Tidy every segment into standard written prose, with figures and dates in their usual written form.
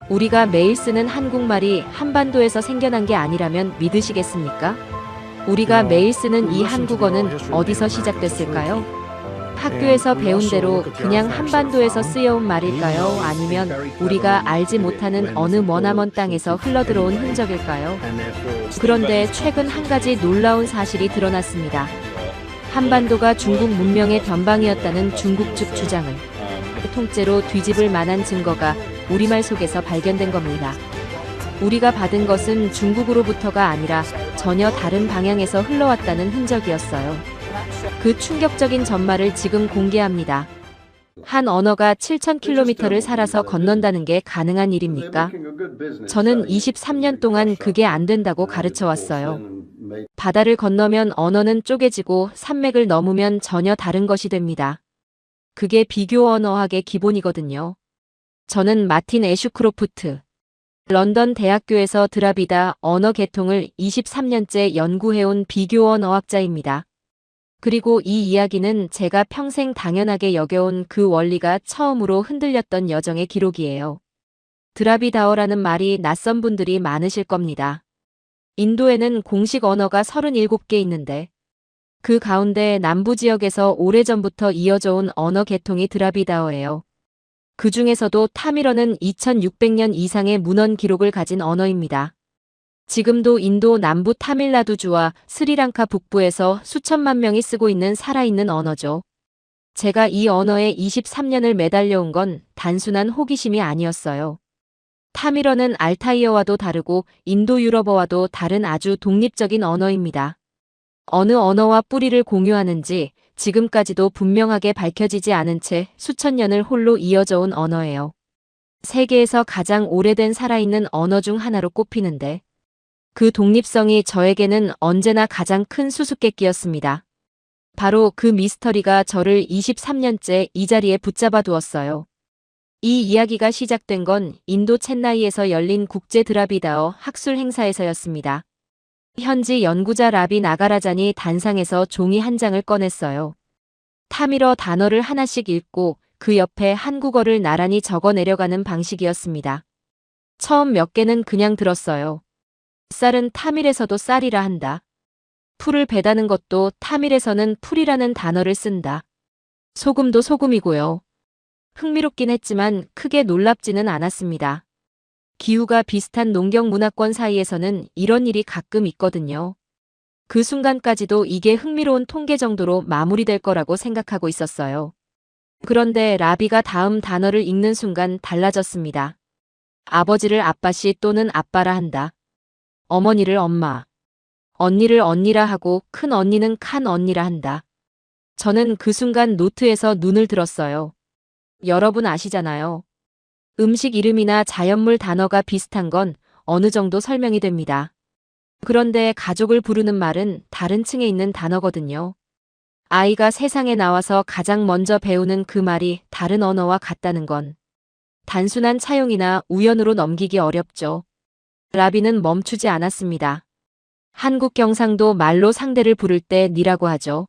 우리가 매일 쓰는 한국말이 한반도에서 생겨난 게 아니라면 믿으시겠습니까? 우리가 매일 쓰는 이 한국어는 어디서 시작됐을까요? 학교에서 배운 대로 그냥 한반도에서 쓰여온 말일까요? 아니면 우리가 알지 못하는 어느 머나먼 땅에서 흘러들어온 흔적일까요? 그런데 최근 한 가지 놀라운 사실이 드러났습니다. 한반도가 중국 문명의 변방이었다는 중국 측 주장을 통째로 뒤집을 만한 증거가 우리말 속에서 발견된 겁니다. 우리가 받은 것은 중국으로부터가 아니라 전혀 다른 방향에서 흘러왔다는 흔적이었어요. 그 충격적인 전말을 지금 공개합니다. 한 언어가 7,000km를 살아서 건넌다는 게 가능한 일입니까? 저는 23년 동안 그게 안 된다고 가르쳐 왔어요. 바다를 건너면 언어는 쪼개지고 산맥을 넘으면 전혀 다른 것이 됩니다. 그게 비교 언어학의 기본이거든요. 저는 마틴 애슈크로프트, 런던 대학교에서 드라비다 언어 계통을 23년째 연구해온 비교 언어학자입니다. 그리고 이 이야기는 제가 평생 당연하게 여겨온 그 원리가 처음으로 흔들렸던 여정의 기록이에요. 드라비다어라는 말이 낯선 분들이 많으실 겁니다. 인도에는 공식 언어가 37개 있는데 그 가운데 남부 지역에서 오래전부터 이어져 온 언어 계통이 드라비다어예요. 그 중에서도 타밀어는 2600년 이상의 문헌 기록을 가진 언어입니다. 지금도 인도 남부 타밀나두주와 스리랑카 북부에서 수천만 명이 쓰고 있는 살아있는 언어죠. 제가 이 언어에 23년을 매달려온 건 단순한 호기심이 아니었어요. 타밀어는 알타이어와도 다르고 인도 유럽어와도 다른 아주 독립적인 언어입니다. 어느 언어와 뿌리를 공유하는지 지금까지도 분명하게 밝혀지지 않은 채 수천 년을 홀로 이어져 온 언어예요. 세계에서 가장 오래된 살아있는 언어 중 하나로 꼽히는데 그 독립성이 저에게는 언제나 가장 큰 수수께끼였습니다. 바로 그 미스터리가 저를 23년째 이 자리에 붙잡아 두었어요. 이 이야기가 시작된 건 인도 첸나이에서 열린 국제 드라비다어 학술 행사에서였습니다. 현지 연구자 라비 나가라잔이 단상에서 종이 한 장을 꺼냈어요. 타밀어 단어를 하나씩 읽고 그 옆에 한국어를 나란히 적어 내려가는 방식이었습니다. 처음 몇 개는 그냥 들었어요. 쌀은 타밀에서도 쌀이라 한다. 풀을 베다는 것도 타밀에서는 풀이라는 단어를 쓴다. 소금도 소금이고요. 흥미롭긴 했지만 크게 놀랍지는 않았습니다. 기후가 비슷한 농경 문화권 사이에서는 이런 일이 가끔 있거든요. 그 순간까지도 이게 흥미로운 통계 정도로 마무리될 거라고 생각하고 있었어요. 그런데 라비가 다음 단어를 읽는 순간 달라졌습니다. 아버지를 아빠씨 또는 아빠라 한다. 어머니를 엄마, 언니를 언니라 하고 큰 언니는 칸 언니라 한다. 저는 그 순간 노트에서 눈을 들었어요. 여러분 아시잖아요. 음식 이름이나 자연물 단어가 비슷한 건 어느 정도 설명이 됩니다. 그런데 가족을 부르는 말은 다른 층에 있는 단어거든요. 아이가 세상에 나와서 가장 먼저 배우는 그 말이 다른 언어와 같다는 건 단순한 차용이나 우연으로 넘기기 어렵죠. 라비는 멈추지 않았습니다. 한국 경상도 말로 상대를 부를 때 니라고 하죠.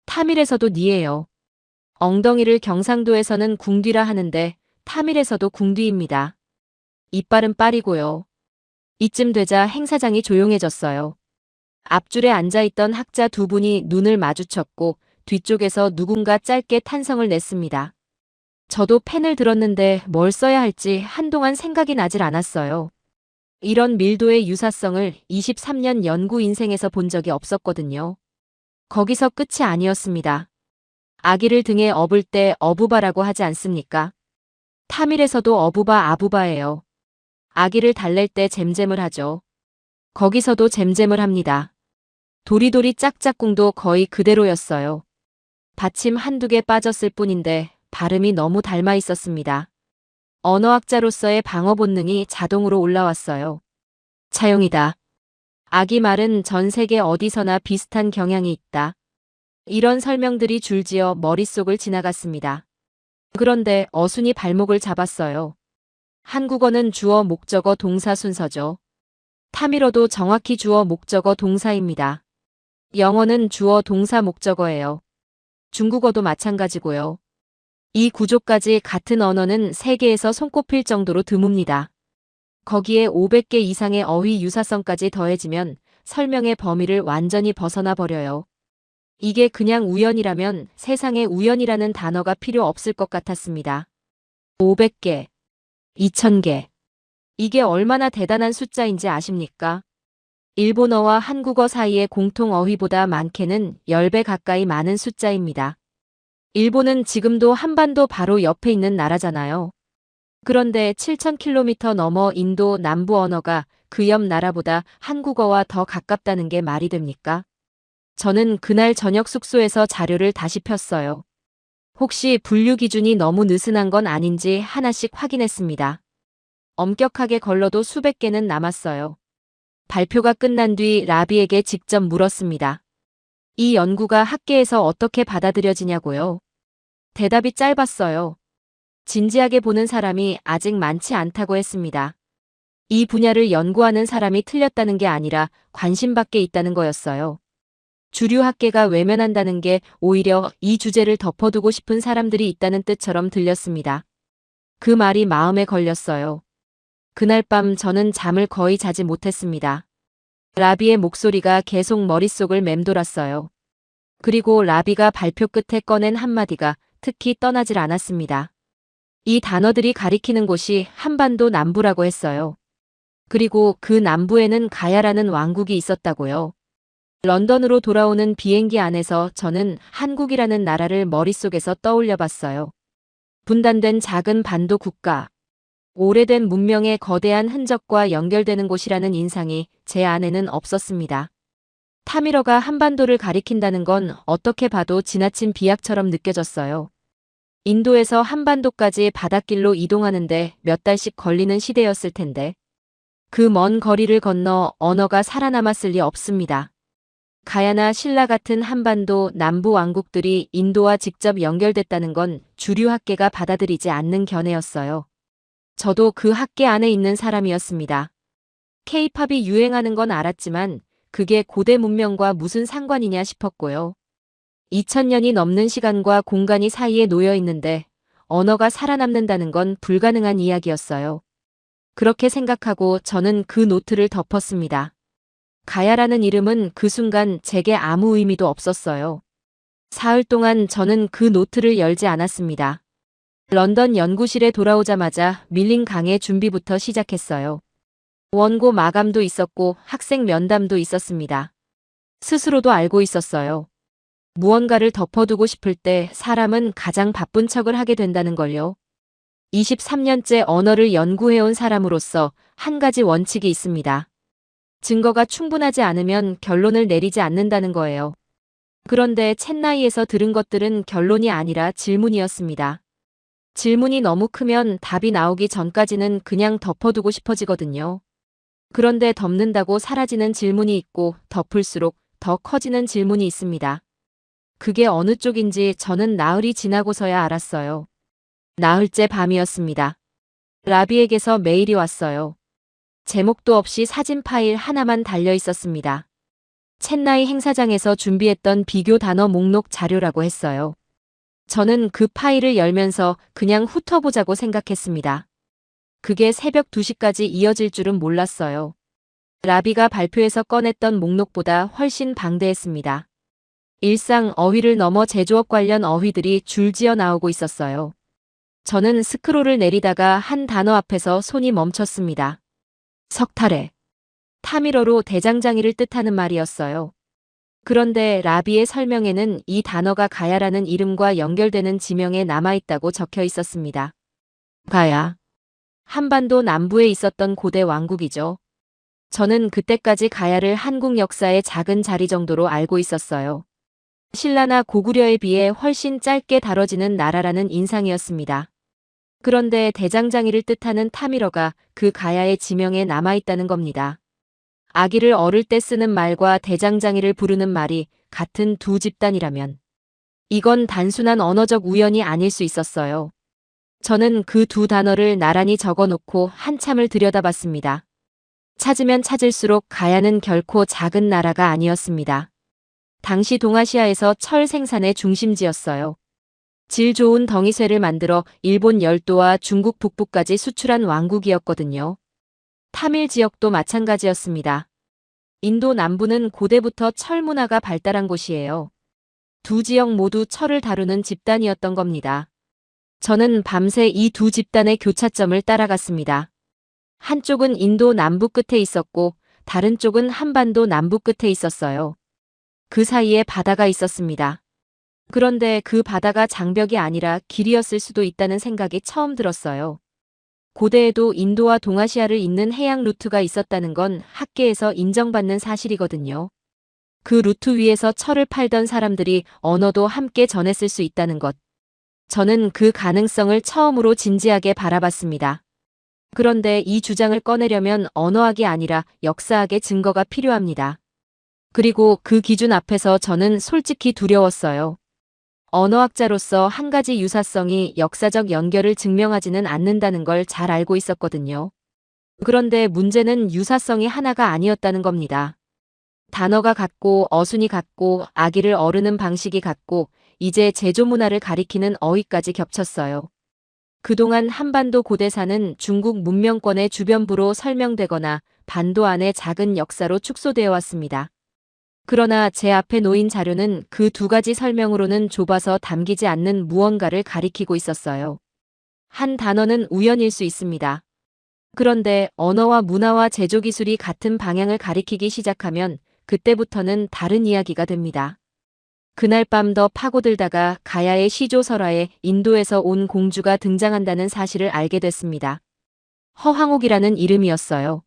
타밀에서도 니예요. 엉덩이를 경상도에서는 궁뒤라 하는데 타밀에서도 궁뒤입니다. 이빨은 빨이고요. 이쯤 되자 행사장이 조용해졌어요. 앞줄에 앉아있던 학자 두 분이 눈을 마주쳤고 뒤쪽에서 누군가 짧게 탄성을 냈습니다. 저도 펜을 들었는데 뭘 써야 할지 한동안 생각이 나질 않았어요. 이런 밀도의 유사성을 23년 연구 인생에서 본 적이 없었거든요. 거기서 끝이 아니었습니다. 아기를 등에 업을 때 어부바라고 하지 않습니까? 타밀에서도 어부바 아부바예요. 아기를 달랠 때 잼잼을 하죠. 거기서도 잼잼을 합니다. 도리도리 짝짝꿍도 거의 그대로였어요. 받침 한두 개 빠졌을 뿐인데 발음이 너무 닮아 있었습니다. 언어학자로서의 방어 본능이 자동으로 올라왔어요. 차용이다. 아기 말은 전 세계 어디서나 비슷한 경향이 있다. 이런 설명들이 줄지어 머릿속을 지나갔습니다. 그런데 어순이 발목을 잡았어요. 한국어는 주어 목적어 동사 순서죠. 타밀어도 정확히 주어 목적어 동사입니다. 영어는 주어 동사 목적어예요. 중국어도 마찬가지고요. 이 구조까지 같은 언어는 세계에서 손꼽힐 정도로 드뭅니다. 거기에 500개 이상의 어휘 유사성까지 더해지면 설명의 범위를 완전히 벗어나 버려요. 이게 그냥 우연이라면 세상에 우연이라는 단어가 필요 없을 것 같았습니다. 500개, 2000개. 이게 얼마나 대단한 숫자인지 아십니까? 일본어와 한국어 사이의 공통 어휘보다 많게는 10배 가까이 많은 숫자입니다. 일본은 지금도 한반도 바로 옆에 있는 나라잖아요. 그런데 7000km 넘어 인도 남부 언어가 그 옆 나라보다 한국어와 더 가깝다는 게 말이 됩니까? 저는 그날 저녁 숙소에서 자료를 다시 폈어요. 혹시 분류 기준이 너무 느슨한 건 아닌지 하나씩 확인했습니다. 엄격하게 걸러도 수백 개는 남았어요. 발표가 끝난 뒤 라비에게 직접 물었습니다. 이 연구가 학계에서 어떻게 받아들여지냐고요? 대답이 짧았어요. 진지하게 보는 사람이 아직 많지 않다고 했습니다. 이 분야를 연구하는 사람이 틀렸다는 게 아니라 관심 밖에 있다는 거였어요. 주류 학계가 외면한다는 게 오히려 이 주제를 덮어두고 싶은 사람들이 있다는 뜻처럼 들렸습니다. 그 말이 마음에 걸렸어요. 그날 밤 저는 잠을 거의 자지 못했습니다. 라비의 목소리가 계속 머릿속을 맴돌았어요. 그리고 라비가 발표 끝에 꺼낸 한마디가 특히 떠나질 않았습니다. 이 단어들이 가리키는 곳이 한반도 남부라고 했어요. 그리고 그 남부에는 가야라는 왕국이 있었다고요. 런던으로 돌아오는 비행기 안에서 저는 한국이라는 나라를 머릿속에서 떠올려 봤어요. 분단된 작은 반도 국가. 오래된 문명의 거대한 흔적과 연결되는 곳이라는 인상이 제 안에는 없었습니다. 타미러가 한반도를 가리킨다는 건 어떻게 봐도 지나친 비약처럼 느껴졌어요. 인도에서 한반도까지 바닷길로 이동하는데 몇 달씩 걸리는 시대였을 텐데. 그 먼 거리를 건너 언어가 살아남았을 리 없습니다. 가야나 신라 같은 한반도 남부 왕국들이 인도와 직접 연결됐다는 건 주류 학계가 받아들이지 않는 견해였어요. 저도 그 학계 안에 있는 사람이었습니다. K-팝이 유행하는 건 알았지만 그게 고대 문명과 무슨 상관이냐 싶었고요. 2000년이 넘는 시간과 공간이 사이에 놓여 있는데 언어가 살아남는다는 건 불가능한 이야기였어요. 그렇게 생각하고 저는 그 노트를 덮었습니다. 가야라는 이름은 그 순간 제게 아무 의미도 없었어요. 사흘 동안 저는 그 노트를 열지 않았습니다. 런던 연구실에 돌아오자마자 밀린 강의 준비부터 시작했어요. 원고 마감도 있었고 학생 면담도 있었습니다. 스스로도 알고 있었어요. 무언가를 덮어두고 싶을 때 사람은 가장 바쁜 척을 하게 된다는 걸요. 23년째 언어를 연구해온 사람으로서 한 가지 원칙이 있습니다. 증거가 충분하지 않으면 결론을 내리지 않는다는 거예요. 그런데 챗나이에서 들은 것들은 결론이 아니라 질문이었습니다. 질문이 너무 크면 답이 나오기 전까지는 그냥 덮어두고 싶어지거든요. 그런데 덮는다고 사라지는 질문이 있고 덮을수록 더 커지는 질문이 있습니다. 그게 어느 쪽인지 저는 나흘이 지나고서야 알았어요. 나흘째 밤이었습니다. 라비에게서 메일이 왔어요. 제목도 없이 사진 파일 하나만 달려 있었습니다. 챗나이 행사장에서 준비했던 비교 단어 목록 자료라고 했어요. 저는 그 파일을 열면서 그냥 훑어보자고 생각했습니다. 그게 새벽 2시까지 이어질 줄은 몰랐어요. 라비가 발표에서 꺼냈던 목록보다 훨씬 방대했습니다. 일상 어휘를 넘어 제조업 관련 어휘들이 줄지어 나오고 있었어요. 저는 스크롤을 내리다가 한 단어 앞에서 손이 멈췄습니다. 석탈해. 타미러로 대장장이를 뜻하는 말이었어요. 그런데 라비의 설명에는 이 단어가 가야라는 이름과 연결되는 지명에 남아있다고 적혀 있었습니다. 가야. 한반도 남부에 있었던 고대 왕국이죠. 저는 그때까지 가야를 한국 역사의 작은 자리 정도로 알고 있었어요. 신라나 고구려에 비해 훨씬 짧게 다뤄지는 나라라는 인상이었습니다. 그런데 대장장이를 뜻하는 타미러가 그 가야의 지명에 남아있다는 겁니다. 아기를 어릴 때 쓰는 말과 대장장이를 부르는 말이 같은 두 집단이라면 이건 단순한 언어적 우연이 아닐 수 있었어요. 저는 그 두 단어를 나란히 적어놓고 한참을 들여다봤습니다. 찾으면 찾을수록 가야는 결코 작은 나라가 아니었습니다. 당시 동아시아에서 철 생산의 중심지였어요. 질 좋은 덩이쇠를 만들어 일본 열도와 중국 북부까지 수출한 왕국이었거든요. 타밀 지역도 마찬가지였습니다. 인도 남부는 고대부터 철 문화가 발달한 곳이에요. 두 지역 모두 철을 다루는 집단이었던 겁니다. 저는 밤새 이 두 집단의 교차점을 따라갔습니다. 한쪽은 인도 남부 끝에 있었고 다른 쪽은 한반도 남부 끝에 있었어요. 그 사이에 바다가 있었습니다. 그런데 그 바다가 장벽이 아니라 길이었을 수도 있다는 생각이 처음 들었어요. 고대에도 인도와 동아시아를 잇는 해양 루트가 있었다는 건 학계에서 인정받는 사실이거든요. 그 루트 위에서 철을 팔던 사람들이 언어도 함께 전했을 수 있다는 것. 저는 그 가능성을 처음으로 진지하게 바라봤습니다. 그런데 이 주장을 꺼내려면 언어학이 아니라 역사학의 증거가 필요합니다. 그리고 그 기준 앞에서 저는 솔직히 두려웠어요. 언어학자로서 한 가지 유사성이 역사적 연결을 증명하지는 않는다는 걸 잘 알고 있었거든요. 그런데 문제는 유사성이 하나가 아니었다는 겁니다. 단어가 같고 어순이 같고 아기를 어르는 방식이 같고 이제 제조 문화를 가리키는 어휘까지 겹쳤어요. 그동안 한반도 고대사는 중국 문명권의 주변부로 설명되거나 반도 안의 작은 역사로 축소되어 왔습니다. 그러나 제 앞에 놓인 자료는 그 두 가지 설명으로는 좁아서 담기지 않는 무언가를 가리키고 있었어요. 한 단어는 우연일 수 있습니다. 그런데 언어와 문화와 제조기술이 같은 방향을 가리키기 시작하면 그때부터는 다른 이야기가 됩니다. 그날 밤 더 파고들다가 가야의 시조설화에 인도에서 온 공주가 등장한다는 사실을 알게 됐습니다. 허황옥이라는 이름이었어요.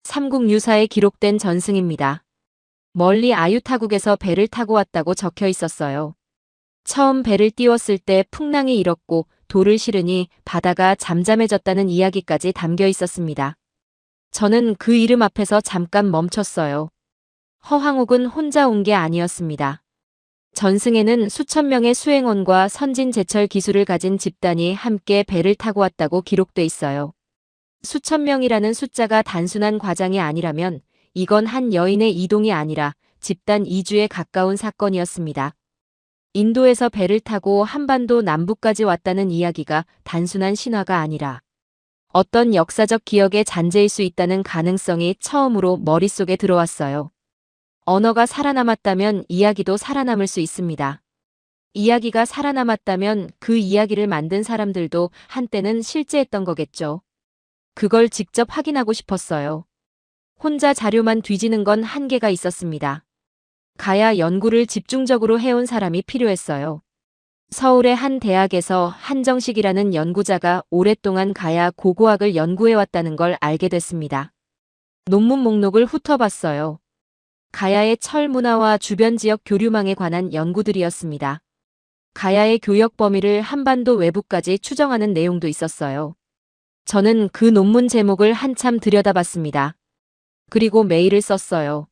삼국유사에 기록된 전승입니다. 멀리 아유타국에서 배를 타고 왔다고 적혀 있었어요. 처음 배를 띄웠을 때 풍랑이 일었고 돌을 실으니 바다가 잠잠해졌다는 이야기까지 담겨 있었습니다. 저는 그 이름 앞에서 잠깐 멈췄어요. 허황옥은 혼자 온 게 아니었습니다. 전승에는 수천 명의 수행원과 선진 제철 기술을 가진 집단이 함께 배를 타고 왔다고 기록돼 있어요. 수천 명이라는 숫자가 단순한 과장이 아니라면 이건 한 여인의 이동이 아니라 집단 이주에 가까운 사건이었습니다. 인도에서 배를 타고 한반도 남부까지 왔다는 이야기가 단순한 신화가 아니라 어떤 역사적 기억의 잔재일 수 있다는 가능성이 처음으로 머릿속에 들어왔어요. 언어가 살아남았다면 이야기도 살아남을 수 있습니다. 이야기가 살아남았다면 그 이야기를 만든 사람들도 한때는 실제했던 거겠죠. 그걸 직접 확인하고 싶었어요. 혼자 자료만 뒤지는 건 한계가 있었습니다. 가야 연구를 집중적으로 해온 사람이 필요했어요. 서울의 한 대학에서 한정식이라는 연구자가 오랫동안 가야 고고학을 연구해왔다는 걸 알게 됐습니다. 논문 목록을 훑어봤어요. 가야의 철 문화와 주변 지역 교류망에 관한 연구들이었습니다. 가야의 교역 범위를 한반도 외부까지 추정하는 내용도 있었어요. 저는 그 논문 제목을 한참 들여다봤습니다. 그리고 메일을 썼어요.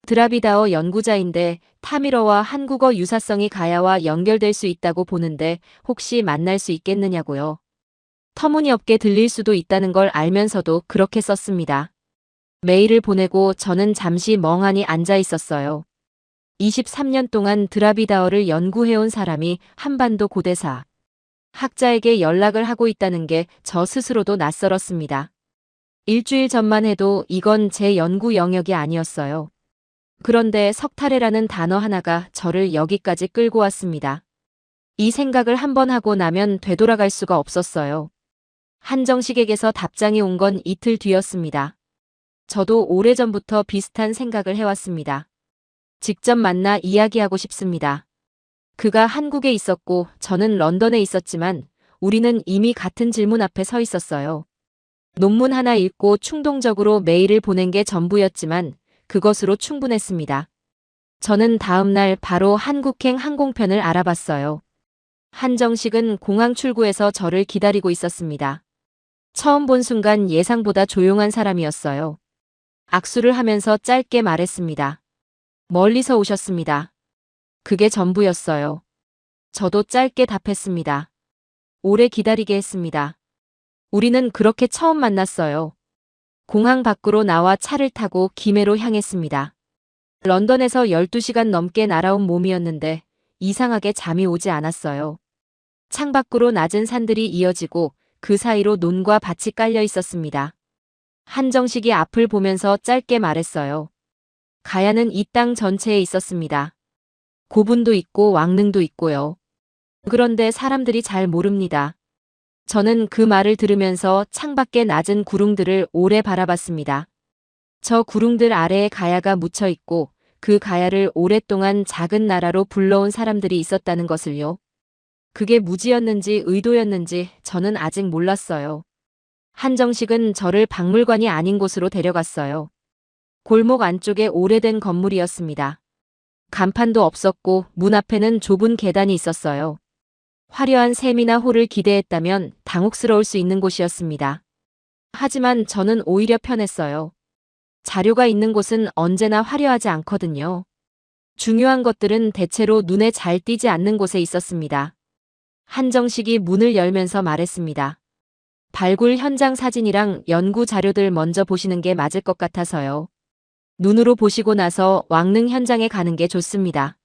드라비다어 연구자인데 타밀어와 한국어 유사성이 가야와 연결될 수 있다고 보는데 혹시 만날 수 있겠느냐고요. 터무니없게 들릴 수도 있다는 걸 알면서도 그렇게 썼습니다. 메일을 보내고 저는 잠시 멍하니 앉아 있었어요. 23년 동안 드라비다어를 연구해온 사람이 한반도 고대사 학자에게 연락을 하고 있다는 게 저 스스로도 낯설었습니다. 일주일 전만 해도 이건 제 연구 영역이 아니었어요. 그런데 석탈해라는 단어 하나가 저를 여기까지 끌고 왔습니다. 이 생각을 한번 하고 나면 되돌아갈 수가 없었어요. 한정식에게서 답장이 온 건 이틀 뒤였습니다. 저도 오래전부터 비슷한 생각을 해왔습니다. 직접 만나 이야기하고 싶습니다. 그가 한국에 있었고 저는 런던에 있었지만 우리는 이미 같은 질문 앞에 서 있었어요. 논문 하나 읽고 충동적으로 메일을 보낸 게 전부였지만 그것으로 충분했습니다. 저는 다음 날 바로 한국행 항공편을 알아봤어요. 한정식은 공항 출구에서 저를 기다리고 있었습니다. 처음 본 순간 예상보다 조용한 사람이었어요. 악수를 하면서 짧게 말했습니다. 멀리서 오셨습니다. 그게 전부였어요. 저도 짧게 답했습니다. 오래 기다리게 했습니다. 우리는 그렇게 처음 만났어요. 공항 밖으로 나와 차를 타고 김해로 향했습니다. 런던에서 12시간 넘게 날아온 몸이었는데 이상하게 잠이 오지 않았어요. 창밖으로 낮은 산들이 이어지고 그 사이로 논과 밭이 깔려 있었습니다. 한정식이 앞을 보면서 짧게 말했어요. 가야는 이 땅 전체에 있었습니다. 고분도 있고 왕릉도 있고요. 그런데 사람들이 잘 모릅니다. 저는 그 말을 들으면서 창밖의 낮은 구릉들을 오래 바라봤습니다. 저 구릉들 아래에 가야가 묻혀 있고 그 가야를 오랫동안 작은 나라로 불러온 사람들이 있었다는 것을요. 그게 무지였는지 의도였는지 저는 아직 몰랐어요. 한정식은 저를 박물관이 아닌 곳으로 데려갔어요. 골목 안쪽에 오래된 건물이었습니다. 간판도 없었고 문 앞에는 좁은 계단이 있었어요. 화려한 세미나 홀을 기대했다면 당혹스러울 수 있는 곳이었습니다. 하지만 저는 오히려 편했어요. 자료가 있는 곳은 언제나 화려하지 않거든요. 중요한 것들은 대체로 눈에 잘 띄지 않는 곳에 있었습니다. 한정식이 문을 열면서 말했습니다. 발굴 현장 사진이랑 연구 자료들 먼저 보시는 게 맞을 것 같아서요. 눈으로 보시고 나서 왕릉 현장에 가는 게 좋습니다.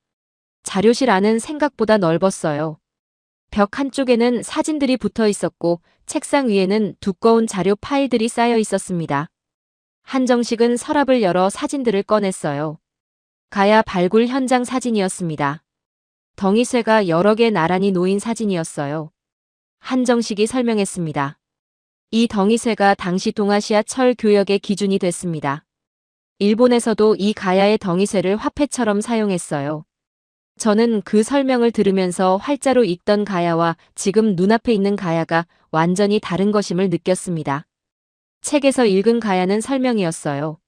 자료실 안은 생각보다 넓었어요. 벽 한쪽에는 사진들이 붙어 있었고 책상 위에는 두꺼운 자료 파일들이 쌓여 있었습니다. 한정식은 서랍을 열어 사진들을 꺼냈어요. 가야 발굴 현장 사진이었습니다. 덩이쇠가 여러 개 나란히 놓인 사진이었어요. 한정식이 설명했습니다. 이 덩이쇠가 당시 동아시아 철 교역의 기준이 됐습니다. 일본에서도 이 가야의 덩이쇠를 화폐처럼 사용했어요. 저는 그 설명을 들으면서 활자로 읽던 가야와 지금 눈앞에 있는 가야가 완전히 다른 것임을 느꼈습니다. 책에서 읽은 가야는 설명이었어요.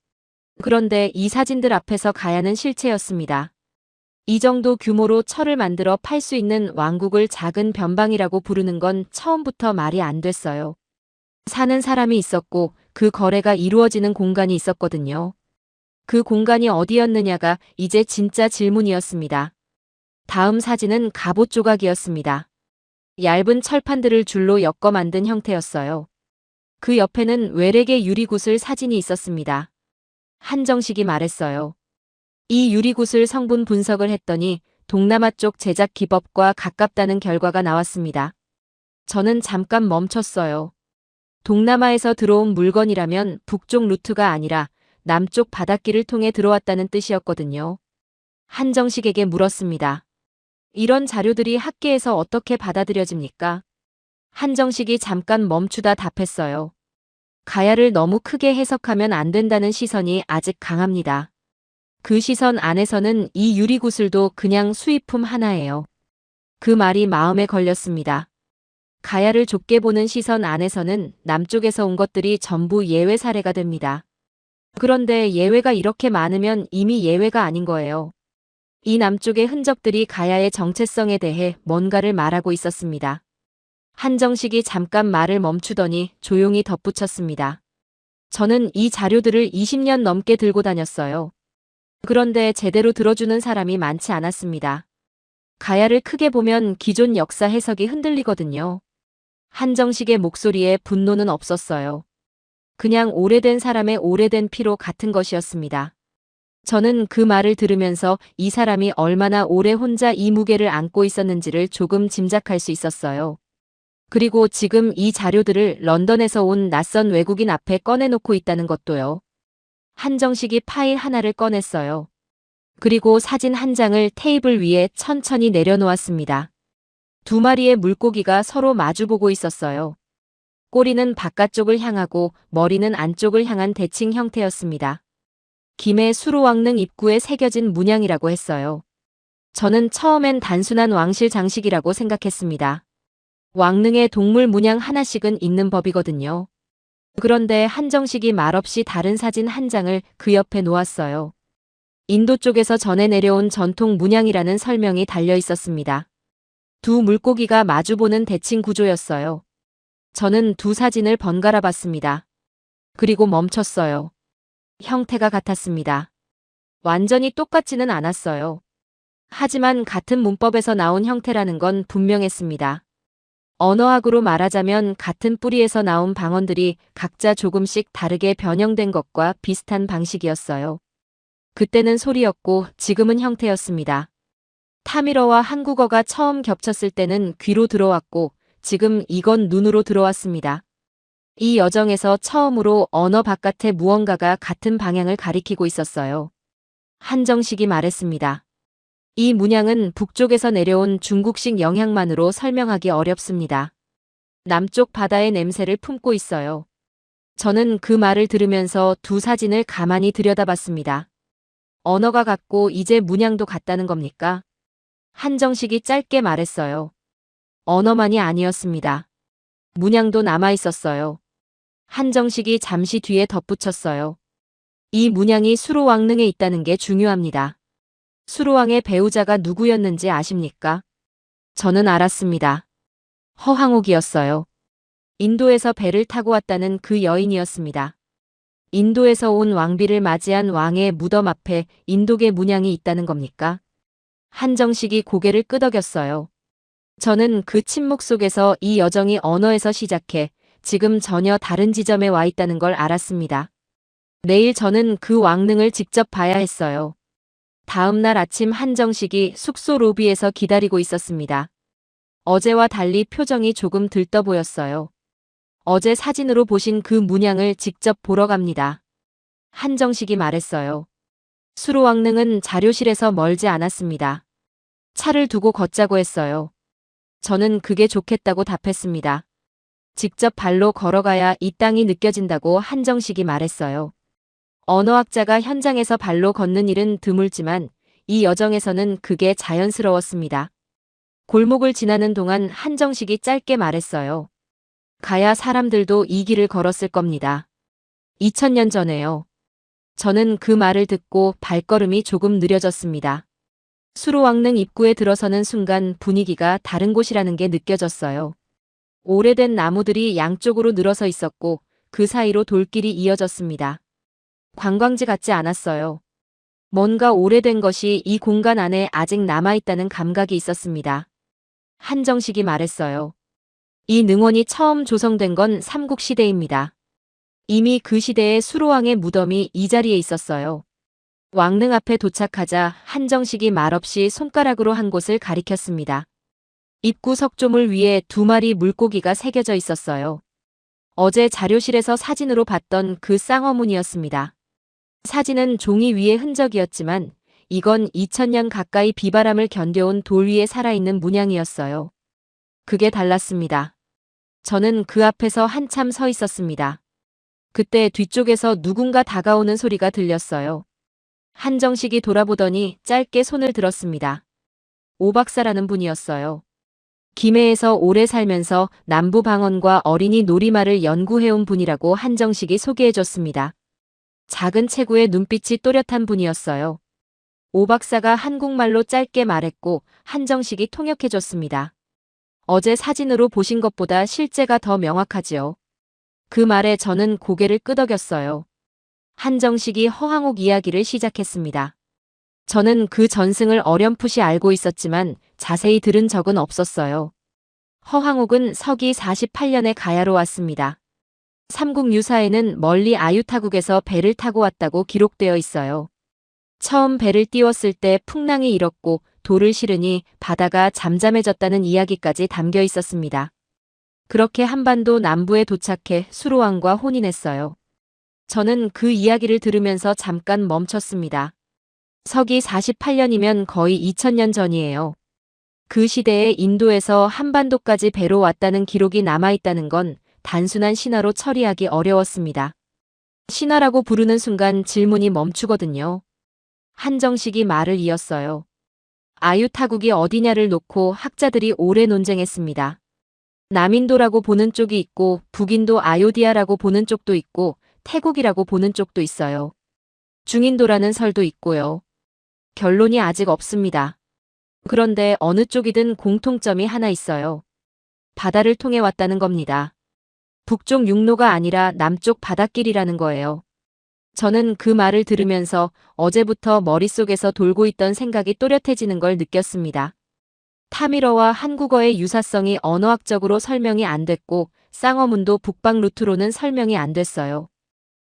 그런데 이 사진들 앞에서 가야는 실체였습니다. 이 정도 규모로 철을 만들어 팔 수 있는 왕국을 작은 변방이라고 부르는 건 처음부터 말이 안 됐어요. 사는 사람이 있었고 그 거래가 이루어지는 공간이 있었거든요. 그 공간이 어디였느냐가 이제 진짜 질문이었습니다. 다음 사진은 갑옷 조각이었습니다. 얇은 철판들을 줄로 엮어 만든 형태였어요. 그 옆에는 외래계 유리구슬 사진이 있었습니다. 한정식이 말했어요. 이 유리구슬 성분 분석을 했더니 동남아 쪽 제작 기법과 가깝다는 결과가 나왔습니다. 저는 잠깐 멈췄어요. 동남아에서 들어온 물건이라면 북쪽 루트가 아니라 남쪽 바닷길을 통해 들어왔다는 뜻이었거든요. 한정식에게 물었습니다. 이런 자료들이 학계에서 어떻게 받아들여집니까? 한정식이 잠깐 멈추다 답했어요. 가야를 너무 크게 해석하면 안 된다는 시선이 아직 강합니다. 그 시선 안에서는 이 유리구슬도 그냥 수입품 하나예요. 그 말이 마음에 걸렸습니다. 가야를 좁게 보는 시선 안에서는 남쪽에서 온 것들이 전부 예외 사례가 됩니다. 그런데 예외가 이렇게 많으면 이미 예외가 아닌 거예요. 이 남쪽의 흔적들이 가야의 정체성에 대해 뭔가를 말하고 있었습니다. 한정식이 잠깐 말을 멈추더니 조용히 덧붙였습니다. 저는 이 자료들을 20년 넘게 들고 다녔어요. 그런데 제대로 들어주는 사람이 많지 않았습니다. 가야를 크게 보면 기존 역사 해석이 흔들리거든요. 한정식의 목소리에 분노는 없었어요. 그냥 오래된 사람의 오래된 피로 같은 것이었습니다. 저는 그 말을 들으면서 이 사람이 얼마나 오래 혼자 이 무게를 안고 있었는지를 조금 짐작할 수 있었어요. 그리고 지금 이 자료들을 런던에서 온 낯선 외국인 앞에 꺼내놓고 있다는 것도요. 한정식이 파일 하나를 꺼냈어요. 그리고 사진 한 장을 테이블 위에 천천히 내려놓았습니다. 두 마리의 물고기가 서로 마주보고 있었어요. 꼬리는 바깥쪽을 향하고 머리는 안쪽을 향한 대칭 형태였습니다. 김해 수로왕릉 입구에 새겨진 문양이라고 했어요. 저는 처음엔 단순한 왕실 장식이라고 생각했습니다. 왕릉에 동물 문양 하나씩은 있는 법이거든요. 그런데 한정식이 말없이 다른 사진 한 장을 그 옆에 놓았어요. 인도 쪽에서 전해 내려온 전통 문양이라는 설명이 달려 있었습니다. 두 물고기가 마주보는 대칭 구조였어요. 저는 두 사진을 번갈아 봤습니다. 그리고 멈췄어요. 형태가 같았습니다. 완전히 똑같지는 않았어요. 하지만 같은 문법에서 나온 형태라는 건 분명했습니다. 언어학으로 말하자면 같은 뿌리에서 나온 방언들이 각자 조금씩 다르게 변형된 것과 비슷한 방식이었어요. 그때는 소리였고 지금은 형태였습니다. 타밀어와 한국어가 처음 겹쳤을 때는 귀로 들어왔고 지금 이건 눈으로 들어왔습니다. 이 여정에서 처음으로 언어 바깥의 무언가가 같은 방향을 가리키고 있었어요. 한정식이 말했습니다. 이 문양은 북쪽에서 내려온 중국식 영향만으로 설명하기 어렵습니다. 남쪽 바다의 냄새를 품고 있어요. 저는 그 말을 들으면서 두 사진을 가만히 들여다봤습니다. 언어가 같고 이제 문양도 같다는 겁니까? 한정식이 짧게 말했어요. 언어만이 아니었습니다. 문양도 남아 있었어요. 한정식이 잠시 뒤에 덧붙였어요. 이 문양이 수로왕릉에 있다는 게 중요합니다. 수로왕의 배우자가 누구였는지 아십니까? 저는 알았습니다. 허황옥이었어요. 인도에서 배를 타고 왔다는 그 여인이었습니다. 인도에서 온 왕비를 맞이한 왕의 무덤 앞에 인도계 문양이 있다는 겁니까? 한정식이 고개를 끄덕였어요. 저는 그 침묵 속에서 이 여정이 언어에서 시작해 지금 전혀 다른 지점에 와 있다는 걸 알았습니다. 내일 저는 그 왕릉을 직접 봐야 했어요. 다음 날 아침 한정식이 숙소 로비에서 기다리고 있었습니다. 어제와 달리 표정이 조금 들떠 보였어요. 어제 사진으로 보신 그 문양을 직접 보러 갑니다. 한정식이 말했어요. 수로왕릉은 자료실에서 멀지 않았습니다. 차를 두고 걷자고 했어요. 저는 그게 좋겠다고 답했습니다. 직접 발로 걸어가야 이 땅이 느껴진다고 한정식이 말했어요. 언어학자가 현장에서 발로 걷는 일은 드물지만 이 여정에서는 그게 자연스러웠습니다. 골목을 지나는 동안 한정식이 짧게 말했어요. 가야 사람들도 이 길을 걸었을 겁니다. 2000년 전에요. 저는 그 말을 듣고 발걸음이 조금 느려졌습니다. 수로왕릉 입구에 들어서는 순간 분위기가 다른 곳이라는 게 느껴졌어요. 오래된 나무들이 양쪽으로 늘어서 있었고 그 사이로 돌길이 이어졌습니다. 관광지 같지 않았어요. 뭔가 오래된 것이 이 공간 안에 아직 남아있다는 감각이 있었습니다. 한정식이 말했어요. 이 능원이 처음 조성된 건 삼국시대입니다. 이미 그 시대에 수로왕의 무덤이 이 자리에 있었어요. 왕릉 앞에 도착하자 한정식이 말없이 손가락으로 한 곳을 가리켰습니다. 입구 석조물 위에 2마리 물고기가 새겨져 있었어요. 어제 자료실에서 사진으로 봤던 그 쌍어문이었습니다. 사진은 종이 위의 흔적이었지만 이건 2000년 가까이 비바람을 견뎌온 돌 위에 살아있는 문양이었어요. 그게 달랐습니다. 저는 그 앞에서 한참 서 있었습니다. 그때 뒤쪽에서 누군가 다가오는 소리가 들렸어요. 한정식이 돌아보더니 짧게 손을 들었습니다. 오 박사라는 분이었어요. 김해에서 오래 살면서 남부방언과 어린이 놀이말을 연구해온 분이라고 한정식이 소개해줬습니다. 작은 체구에 눈빛이 또렷한 분이었어요. 오 박사가 한국말로 짧게 말했고 한정식이 통역해줬습니다. 어제 사진으로 보신 것보다 실제가 더 명확하지요. 그 말에 저는 고개를 끄덕였어요. 한정식이 허황옥 이야기를 시작했습니다. 저는 그 전승을 어렴풋이 알고 있었지만 자세히 들은 적은 없었어요. 허황옥은 서기 48년에 가야로 왔습니다. 삼국유사에는 멀리 아유타국에서 배를 타고 왔다고 기록되어 있어요. 처음 배를 띄웠을 때 풍랑이 일었고 돌을 실으니 바다가 잠잠해졌다는 이야기까지 담겨 있었습니다. 그렇게 한반도 남부에 도착해 수로왕과 혼인했어요. 저는 그 이야기를 들으면서 잠깐 멈췄습니다. 서기 48년이면 거의 2000년 전이에요. 그 시대에 인도에서 한반도까지 배로 왔다는 기록이 남아있다는 건 단순한 신화로 처리하기 어려웠습니다. 신화라고 부르는 순간 질문이 멈추거든요. 한정식이 말을 이었어요. 아유타국이 어디냐를 놓고 학자들이 오래 논쟁했습니다. 남인도라고 보는 쪽이 있고 북인도 아요디아라고 보는 쪽도 있고 태국이라고 보는 쪽도 있어요. 중인도라는 설도 있고요. 결론이 아직 없습니다. 그런데 어느 쪽이든 공통점이 하나 있어요. 바다를 통해 왔다는 겁니다. 북쪽 육로가 아니라 남쪽 바닷길이라는 거예요. 저는 그 말을 들으면서 어제부터 머릿속에서 돌고 있던 생각이 또렷해지는 걸 느꼈습니다. 타밀어와 한국어의 유사성이 언어학적으로 설명이 안 됐고 쌍어문도 북방 루트로는 설명이 안 됐어요.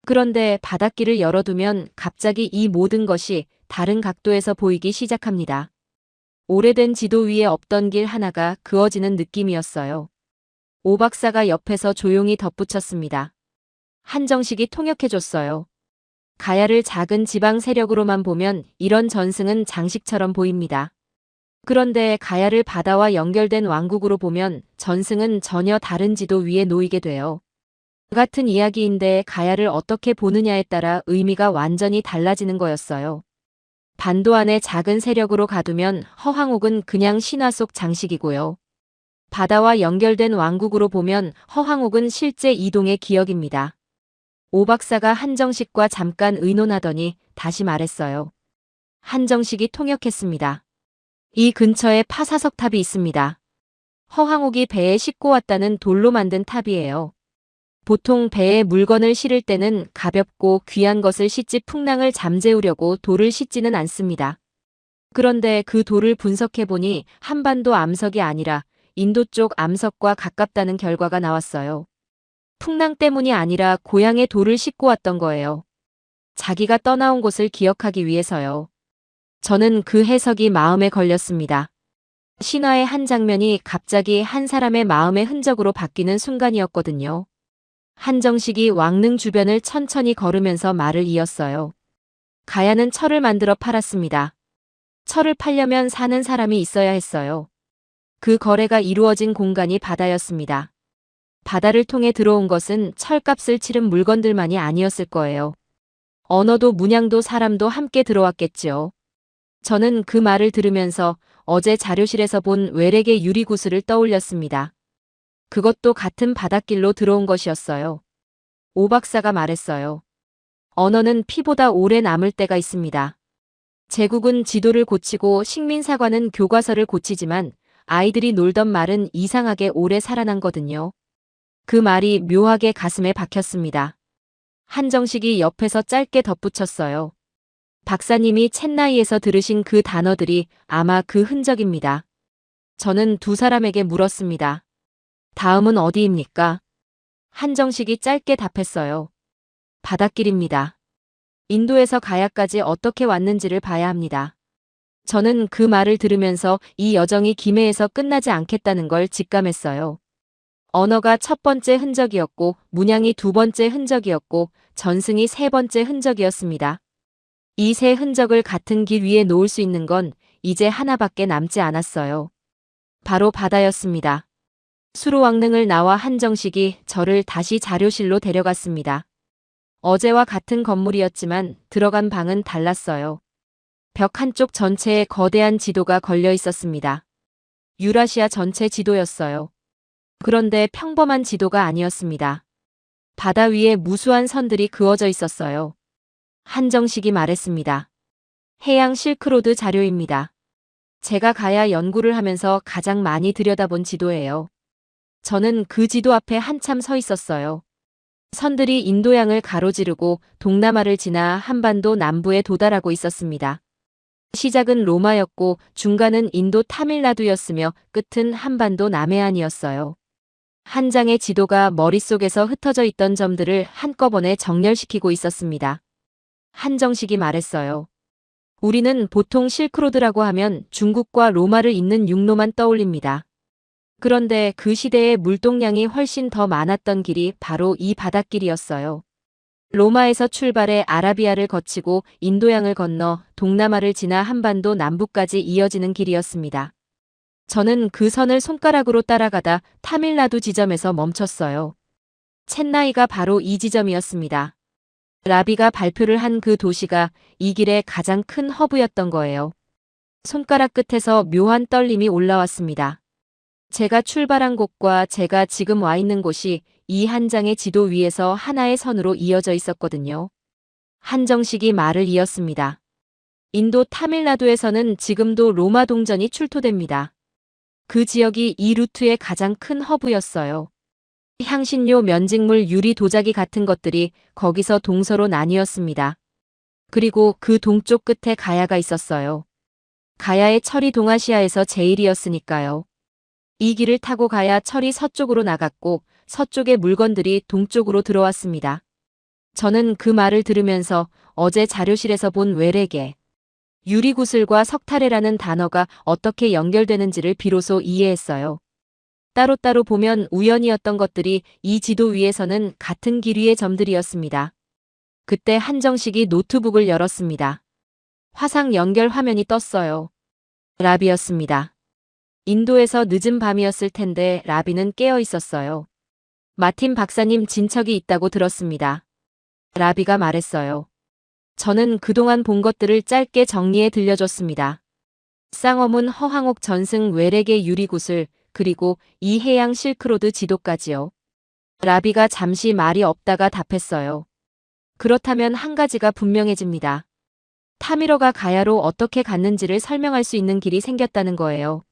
그런데 바닷길을 열어두면 갑자기 이 모든 것이 다른 각도에서 보이기 시작합니다. 오래된 지도 위에 없던 길 하나가 그어지는 느낌이었어요. 오 박사가 옆에서 조용히 덧붙였습니다. 한정식이 통역해줬어요. 가야를 작은 지방 세력으로만 보면 이런 전승은 장식처럼 보입니다. 그런데 가야를 바다와 연결된 왕국으로 보면 전승은 전혀 다른 지도 위에 놓이게 돼요. 같은 이야기인데 가야를 어떻게 보느냐에 따라 의미가 완전히 달라지는 거였어요. 반도 안에 작은 세력으로 가두면 허황옥은 그냥 신화 속 장식이고요. 바다와 연결된 왕국으로 보면 허황옥은 실제 이동의 기억입니다. 오 박사가 한정식과 잠깐 의논하더니 다시 말했어요. 한정식이 통역했습니다. 이 근처에 파사석탑이 있습니다. 허황옥이 배에 싣고 왔다는 돌로 만든 탑이에요. 보통 배에 물건을 실을 때는 가볍고 귀한 것을 싣지 풍랑을 잠재우려고 돌을 싣지는 않습니다. 그런데 그 돌을 분석해보니 한반도 암석이 아니라 인도 쪽 암석과 가깝다는 결과가 나왔어요. 풍랑 때문이 아니라 고향의 돌을 싣고 왔던 거예요. 자기가 떠나온 곳을 기억하기 위해서요. 저는 그 해석이 마음에 걸렸습니다. 신화의 한 장면이 갑자기 한 사람의 마음의 흔적으로 바뀌는 순간이었거든요. 한정식이 왕릉 주변을 천천히 걸으면서 말을 이었어요. 가야는 철을 만들어 팔았습니다. 철을 팔려면 사는 사람이 있어야 했어요. 그 거래가 이루어진 공간이 바다였습니다. 바다를 통해 들어온 것은 철값을 치른 물건들만이 아니었을 거예요. 언어도 문양도 사람도 함께 들어왔겠지요. 저는 그 말을 들으면서 어제 자료실에서 본 외래계 유리구슬을 떠올렸습니다. 그것도 같은 바닷길로 들어온 것이었어요. 오 박사가 말했어요. 언어는 피보다 오래 남을 때가 있습니다. 제국은 지도를 고치고 식민사관은 교과서를 고치지만 아이들이 놀던 말은 이상하게 오래 살아난거든요. 그 말이 묘하게 가슴에 박혔습니다. 한정식이 옆에서 짧게 덧붙였어요. 박사님이 챗나이에서 들으신 그 단어들이 아마 그 흔적입니다. 저는 두 사람에게 물었습니다. 다음은 어디입니까? 한정식이 짧게 답했어요. 바닷길입니다. 인도에서 가야까지 어떻게 왔는지를 봐야 합니다. 저는 그 말을 들으면서 이 여정이 김해에서 끝나지 않겠다는 걸 직감했어요. 언어가 첫 번째 흔적이었고 문양이 두 번째 흔적이었고 전승이 세 번째 흔적이었습니다. 이 세 흔적을 같은 길 위에 놓을 수 있는 건 이제 하나밖에 남지 않았어요. 바로 바다였습니다. 수로왕릉을 나와 한정식이 저를 다시 자료실로 데려갔습니다. 어제와 같은 건물이었지만 들어간 방은 달랐어요. 벽 한쪽 전체에 거대한 지도가 걸려 있었습니다. 유라시아 전체 지도였어요. 그런데 평범한 지도가 아니었습니다. 바다 위에 무수한 선들이 그어져 있었어요. 한정식이 말했습니다. 해양 실크로드 자료입니다. 제가 가야 연구를 하면서 가장 많이 들여다본 지도예요. 저는 그 지도 앞에 한참 서 있었어요. 선들이 인도양을 가로지르고 동남아를 지나 한반도 남부에 도달하고 있었습니다. 시작은 로마였고 중간은 인도 타밀나두였으며 끝은 한반도 남해안이었어요. 한 장의 지도가 머릿속에서 흩어져 있던 점들을 한꺼번에 정렬시키고 있었습니다. 한정식이 말했어요. 우리는 보통 실크로드라고 하면 중국과 로마를 잇는 육로만 떠올립니다. 그런데 그 시대의 물동량이 훨씬 더 많았던 길이 바로 이 바닷길이었어요. 로마에서 출발해 아라비아를 거치고 인도양을 건너 동남아를 지나 한반도 남부까지 이어지는 길이었습니다. 저는 그 선을 손가락으로 따라가다 타밀나두 지점에서 멈췄어요. 챗나이가 바로 이 지점이었습니다. 라비가 발표를 한 그 도시가 이 길의 가장 큰 허브였던 거예요. 손가락 끝에서 묘한 떨림이 올라왔습니다. 제가 출발한 곳과 제가 지금 와 있는 곳이 이 한 장의 지도 위에서 하나의 선으로 이어져 있었거든요. 한정식이 말을 이었습니다. 인도 타밀나두에서는 지금도 로마 동전이 출토됩니다. 그 지역이 이 루트의 가장 큰 허브였어요. 향신료, 면직물, 유리 도자기 같은 것들이 거기서 동서로 나뉘었습니다. 그리고 그 동쪽 끝에 가야가 있었어요. 가야의 철이 동아시아에서 제일이었으니까요. 이 길을 타고 가야 철이 서쪽으로 나갔고 서쪽의 물건들이 동쪽으로 들어왔습니다. 저는 그 말을 들으면서 어제 자료실에서 본 외래계, 유리구슬과 석타래라는 단어가 어떻게 연결되는지를 비로소 이해했어요. 따로따로 보면 우연이었던 것들이 이 지도 위에서는 같은 길 위의 점들이었습니다. 그때 한정식이 노트북을 열었습니다. 화상 연결 화면이 떴어요. 라비였습니다. 인도에서 늦은 밤이었을 텐데 라비는 깨어 있었어요. 마틴 박사님 진척이 있다고 들었습니다. 라비가 말했어요. 저는 그동안 본 것들을 짧게 정리해 들려줬습니다. 쌍어문 허황옥 전승 외래계 유리구슬 그리고 이해양 실크로드 지도까지요. 라비가 잠시 말이 없다가 답했어요. 그렇다면 한 가지가 분명해집니다. 타미러가 가야로 어떻게 갔는지를 설명할 수 있는 길이 생겼다는 거예요.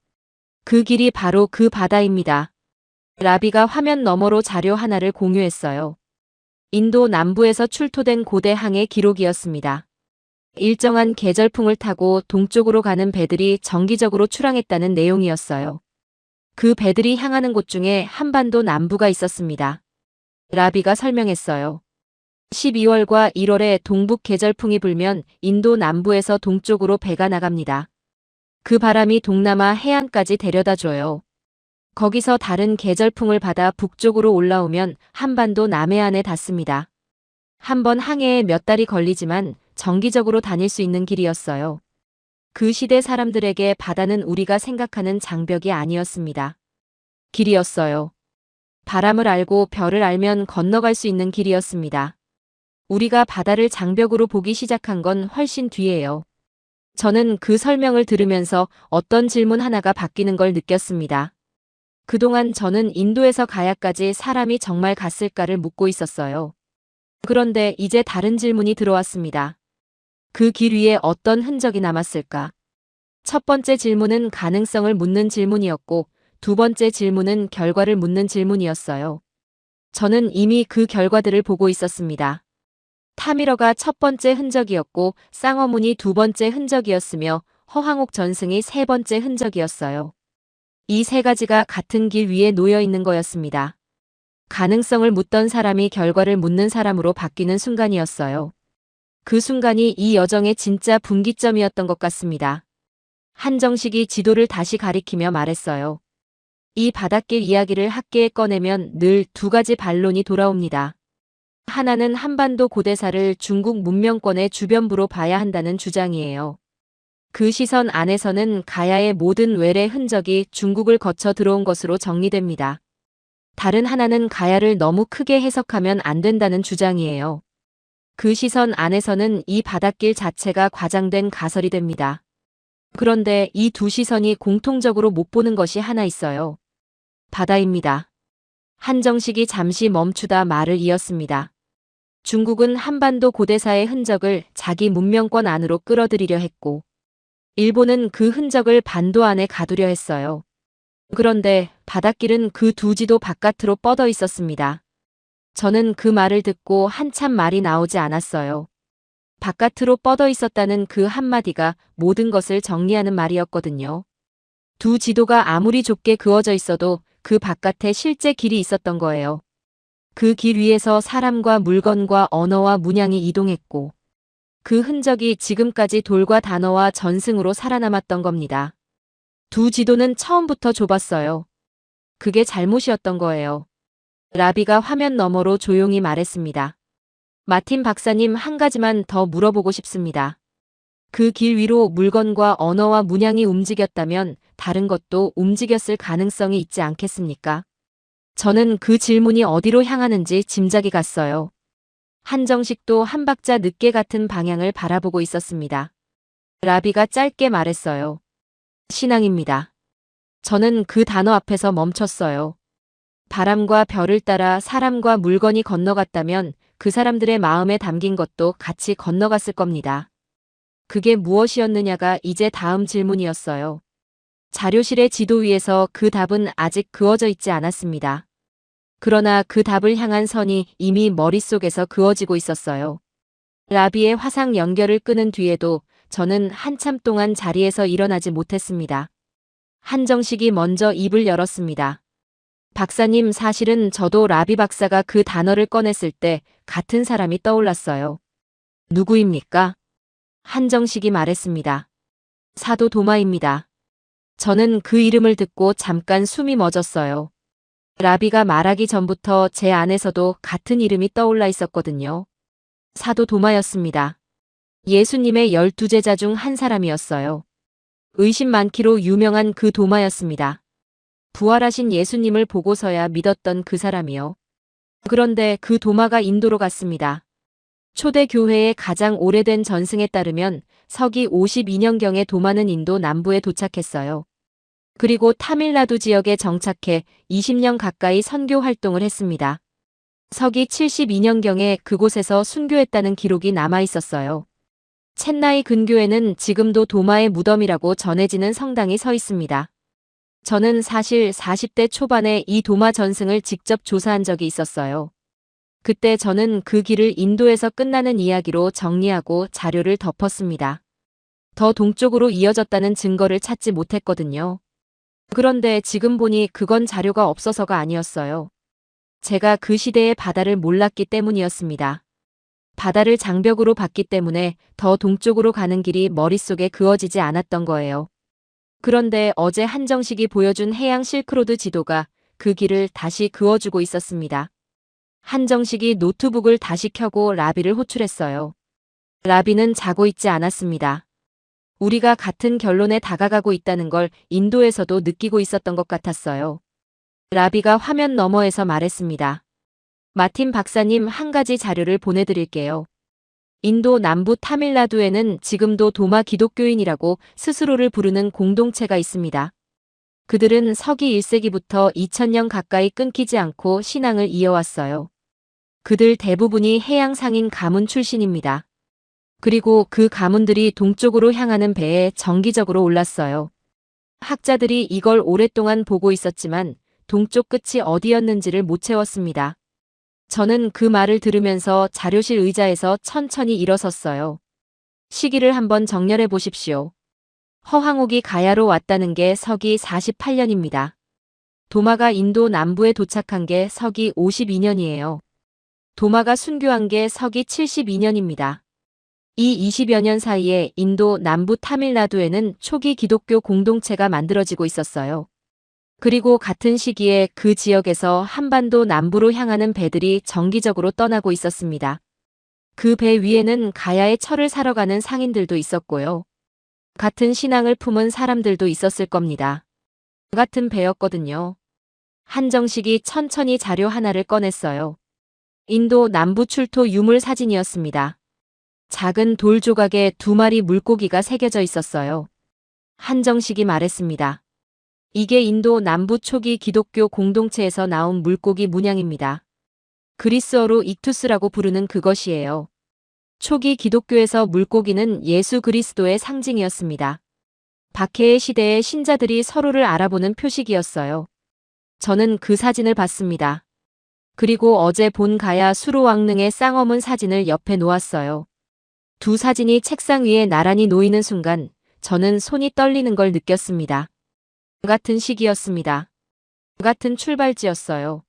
그 길이 바로 그 바다입니다. 라비가 화면 너머로 자료 하나를 공유했어요. 인도 남부에서 출토된 고대 항해 기록이었습니다. 일정한 계절풍을 타고 동쪽으로 가는 배들이 정기적으로 출항했다는 내용이었어요. 그 배들이 향하는 곳 중에 한반도 남부가 있었습니다. 라비가 설명했어요. 12월과 1월에 동북 계절풍이 불면 인도 남부에서 동쪽으로 배가 나갑니다. 그 바람이 동남아 해안까지 데려다 줘요. 거기서 다른 계절풍을 받아 북쪽으로 올라오면 한반도 남해안에 닿습니다. 한 번 항해에 몇 달이 걸리지만 정기적으로 다닐 수 있는 길이었어요. 그 시대 사람들에게 바다는 우리가 생각하는 장벽이 아니었습니다. 길이었어요. 바람을 알고 별을 알면 건너갈 수 있는 길이었습니다. 우리가 바다를 장벽으로 보기 시작한 건 훨씬 뒤에요. 저는 그 설명을 들으면서 어떤 질문 하나가 바뀌는 걸 느꼈습니다. 그동안 저는 인도에서 가야까지 사람이 정말 갔을까를 묻고 있었어요. 그런데 이제 다른 질문이 들어왔습니다. 그 길 위에 어떤 흔적이 남았을까? 첫 번째 질문은 가능성을 묻는 질문이었고 두 번째 질문은 결과를 묻는 질문이었어요. 저는 이미 그 결과들을 보고 있었습니다. 타미러가 첫 번째 흔적이었고 쌍어문이 두 번째 흔적이었으며 허황옥 전승이 세 번째 흔적이었어요. 이 세 가지가 같은 길 위에 놓여 있는 거였습니다. 가능성을 묻던 사람이 결과를 묻는 사람으로 바뀌는 순간이었어요. 그 순간이 이 여정의 진짜 분기점이었던 것 같습니다. 한정식이 지도를 다시 가리키며 말했어요. 이 바닷길 이야기를 학계에 꺼내면 늘 두 가지 반론이 돌아옵니다. 하나는 한반도 고대사를 중국 문명권의 주변부로 봐야 한다는 주장이에요. 그 시선 안에서는 가야의 모든 외래 흔적이 중국을 거쳐 들어온 것으로 정리됩니다. 다른 하나는 가야를 너무 크게 해석하면 안 된다는 주장이에요. 그 시선 안에서는 이 바닷길 자체가 과장된 가설이 됩니다. 그런데 이 두 시선이 공통적으로 못 보는 것이 하나 있어요. 바다입니다. 한정식이 잠시 멈추다 말을 이었습니다. 중국은 한반도 고대사의 흔적을 자기 문명권 안으로 끌어들이려 했고 일본은 그 흔적을 반도 안에 가두려 했어요. 그런데 바닷길은 그 두 지도 바깥으로 뻗어 있었습니다. 저는 그 말을 듣고 한참 말이 나오지 않았어요. 바깥으로 뻗어 있었다는 그 한마디가 모든 것을 정리하는 말이었거든요. 두 지도가 아무리 좁게 그어져 있어도 그 바깥에 실제 길이 있었던 거예요. 그 길 위에서 사람과 물건과 언어와 문양이 이동했고 그 흔적이 지금까지 돌과 단어와 전승으로 살아남았던 겁니다. 두 지도는 처음부터 좁았어요. 그게 잘못이었던 거예요. 라비가 화면 너머로 조용히 말했습니다. 마틴 박사님 한 가지만 더 물어보고 싶습니다. 그 길 위로 물건과 언어와 문양이 움직였다면 다른 것도 움직였을 가능성이 있지 않겠습니까? 저는 그 질문이 어디로 향하는지 짐작이 갔어요. 한정식도 한 박자 늦게 같은 방향을 바라보고 있었습니다. 라비가 짧게 말했어요. 신앙입니다. 저는 그 단어 앞에서 멈췄어요. 바람과 별을 따라 사람과 물건이 건너갔다면 그 사람들의 마음에 담긴 것도 같이 건너갔을 겁니다. 그게 무엇이었느냐가 이제 다음 질문이었어요. 자료실의 지도 위에서 그 답은 아직 그어져 있지 않았습니다. 그러나 그 답을 향한 선이 이미 머릿속에서 그어지고 있었어요. 라비의 화상 연결을 끄는 뒤에도 저는 한참 동안 자리에서 일어나지 못했습니다. 한정식이 먼저 입을 열었습니다. 박사님 사실은 저도 라비 박사가 그 단어를 꺼냈을 때 같은 사람이 떠올랐어요. 누구입니까? 한정식이 말했습니다. 사도 도마입니다. 저는 그 이름을 듣고 잠깐 숨이 멎었어요. 라비가 말하기 전부터 제 안에서도 같은 이름이 떠올라 있었거든요. 사도 도마였습니다. 예수님의 12제자 중 한 사람이었어요. 의심 많기로 유명한 그 도마였습니다. 부활하신 예수님을 보고서야 믿었던 그 사람이요. 그런데 그 도마가 인도로 갔습니다. 초대 교회의 가장 오래된 전승에 따르면 서기 52년경에 도마는 인도 남부에 도착했어요. 그리고 타밀나두 지역에 정착해 20년 가까이 선교 활동을 했습니다. 서기 72년경에 그곳에서 순교했다는 기록이 남아 있었어요. 첸나이 근교에는 지금도 도마의 무덤이라고 전해지는 성당이 서 있습니다. 저는 사실 40대 초반에 이 도마 전승을 직접 조사한 적이 있었어요. 그때 저는 그 길을 인도에서 끝나는 이야기로 정리하고 자료를 덮었습니다. 더 동쪽으로 이어졌다는 증거를 찾지 못했거든요. 그런데 지금 보니 그건 자료가 없어서가 아니었어요. 제가 그 시대의 바다를 몰랐기 때문이었습니다. 바다를 장벽으로 봤기 때문에 더 동쪽으로 가는 길이 머릿속에 그어지지 않았던 거예요. 그런데 어제 한정식이 보여준 해양 실크로드 지도가 그 길을 다시 그어주고 있었습니다. 한정식이 노트북을 다시 켜고 라비를 호출했어요. 라비는 자고 있지 않았습니다. 우리가 같은 결론에 다가가고 있다는 걸 인도에서도 느끼고 있었던 것 같았어요. 라비가 화면 너머에서 말했습니다. 마틴 박사님, 한 가지 자료를 보내드릴게요. 인도 남부 타밀나두에는 지금도 도마 기독교인이라고 스스로를 부르는 공동체가 있습니다. 그들은 서기 1세기부터 2000년 가까이 끊기지 않고 신앙을 이어왔어요. 그들 대부분이 해양 상인 가문 출신입니다. 그리고 그 가문들이 동쪽으로 향하는 배에 정기적으로 올랐어요. 학자들이 이걸 오랫동안 보고 있었지만 동쪽 끝이 어디였는지를 못 채웠습니다. 저는 그 말을 들으면서 자료실 의자에서 천천히 일어섰어요. 시기를 한번 정렬해 보십시오. 허황옥이 가야로 왔다는 게 서기 48년입니다. 도마가 인도 남부에 도착한 게 서기 52년이에요. 도마가 순교한 게 서기 72년입니다. 이 20여 년 사이에 인도 남부 타밀나두에는 초기 기독교 공동체가 만들어지고 있었어요. 그리고 같은 시기에 그 지역에서 한반도 남부로 향하는 배들이 정기적으로 떠나고 있었습니다. 그 배 위에는 가야의 철을 사러 가는 상인들도 있었고요. 같은 신앙을 품은 사람들도 있었을 겁니다. 같은 배였거든요. 한정식이 천천히 자료 하나를 꺼냈어요. 인도 남부 출토 유물 사진이었습니다. 작은 돌 조각에 2마리 물고기가 새겨져 있었어요. 한정식이 말했습니다. 이게 인도 남부 초기 기독교 공동체에서 나온 물고기 문양입니다. 그리스어로 익투스라고 부르는 그것이에요. 초기 기독교에서 물고기는 예수 그리스도의 상징이었습니다. 박해의 시대에 신자들이 서로를 알아보는 표식이었어요. 저는 그 사진을 봤습니다. 그리고 어제 본 가야 수로왕릉의 쌍어문 사진을 옆에 놓았어요. 두 사진이 책상 위에 나란히 놓이는 순간 저는 손이 떨리는 걸 느꼈습니다. 같은 시기였습니다. 같은 출발지였어요.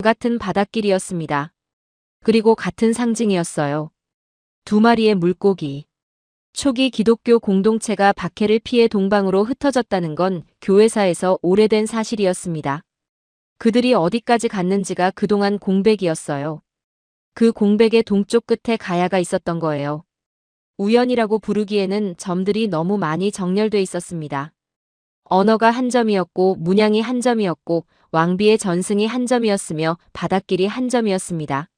같은 바닷길이었습니다. 그리고 같은 상징이었어요. 2마리의 물고기. 초기 기독교 공동체가 박해를 피해 동방으로 흩어졌다는 건 교회사에서 오래된 사실이었습니다. 그들이 어디까지 갔는지가 그동안 공백이었어요. 그 공백의 동쪽 끝에 가야가 있었던 거예요. 우연이라고 부르기에는 점들이 너무 많이 정렬돼 있었습니다. 언어가 한 점이었고 문양이 한 점이었고 왕비의 전승이 한 점이었으며 바닷길이 한 점이었습니다.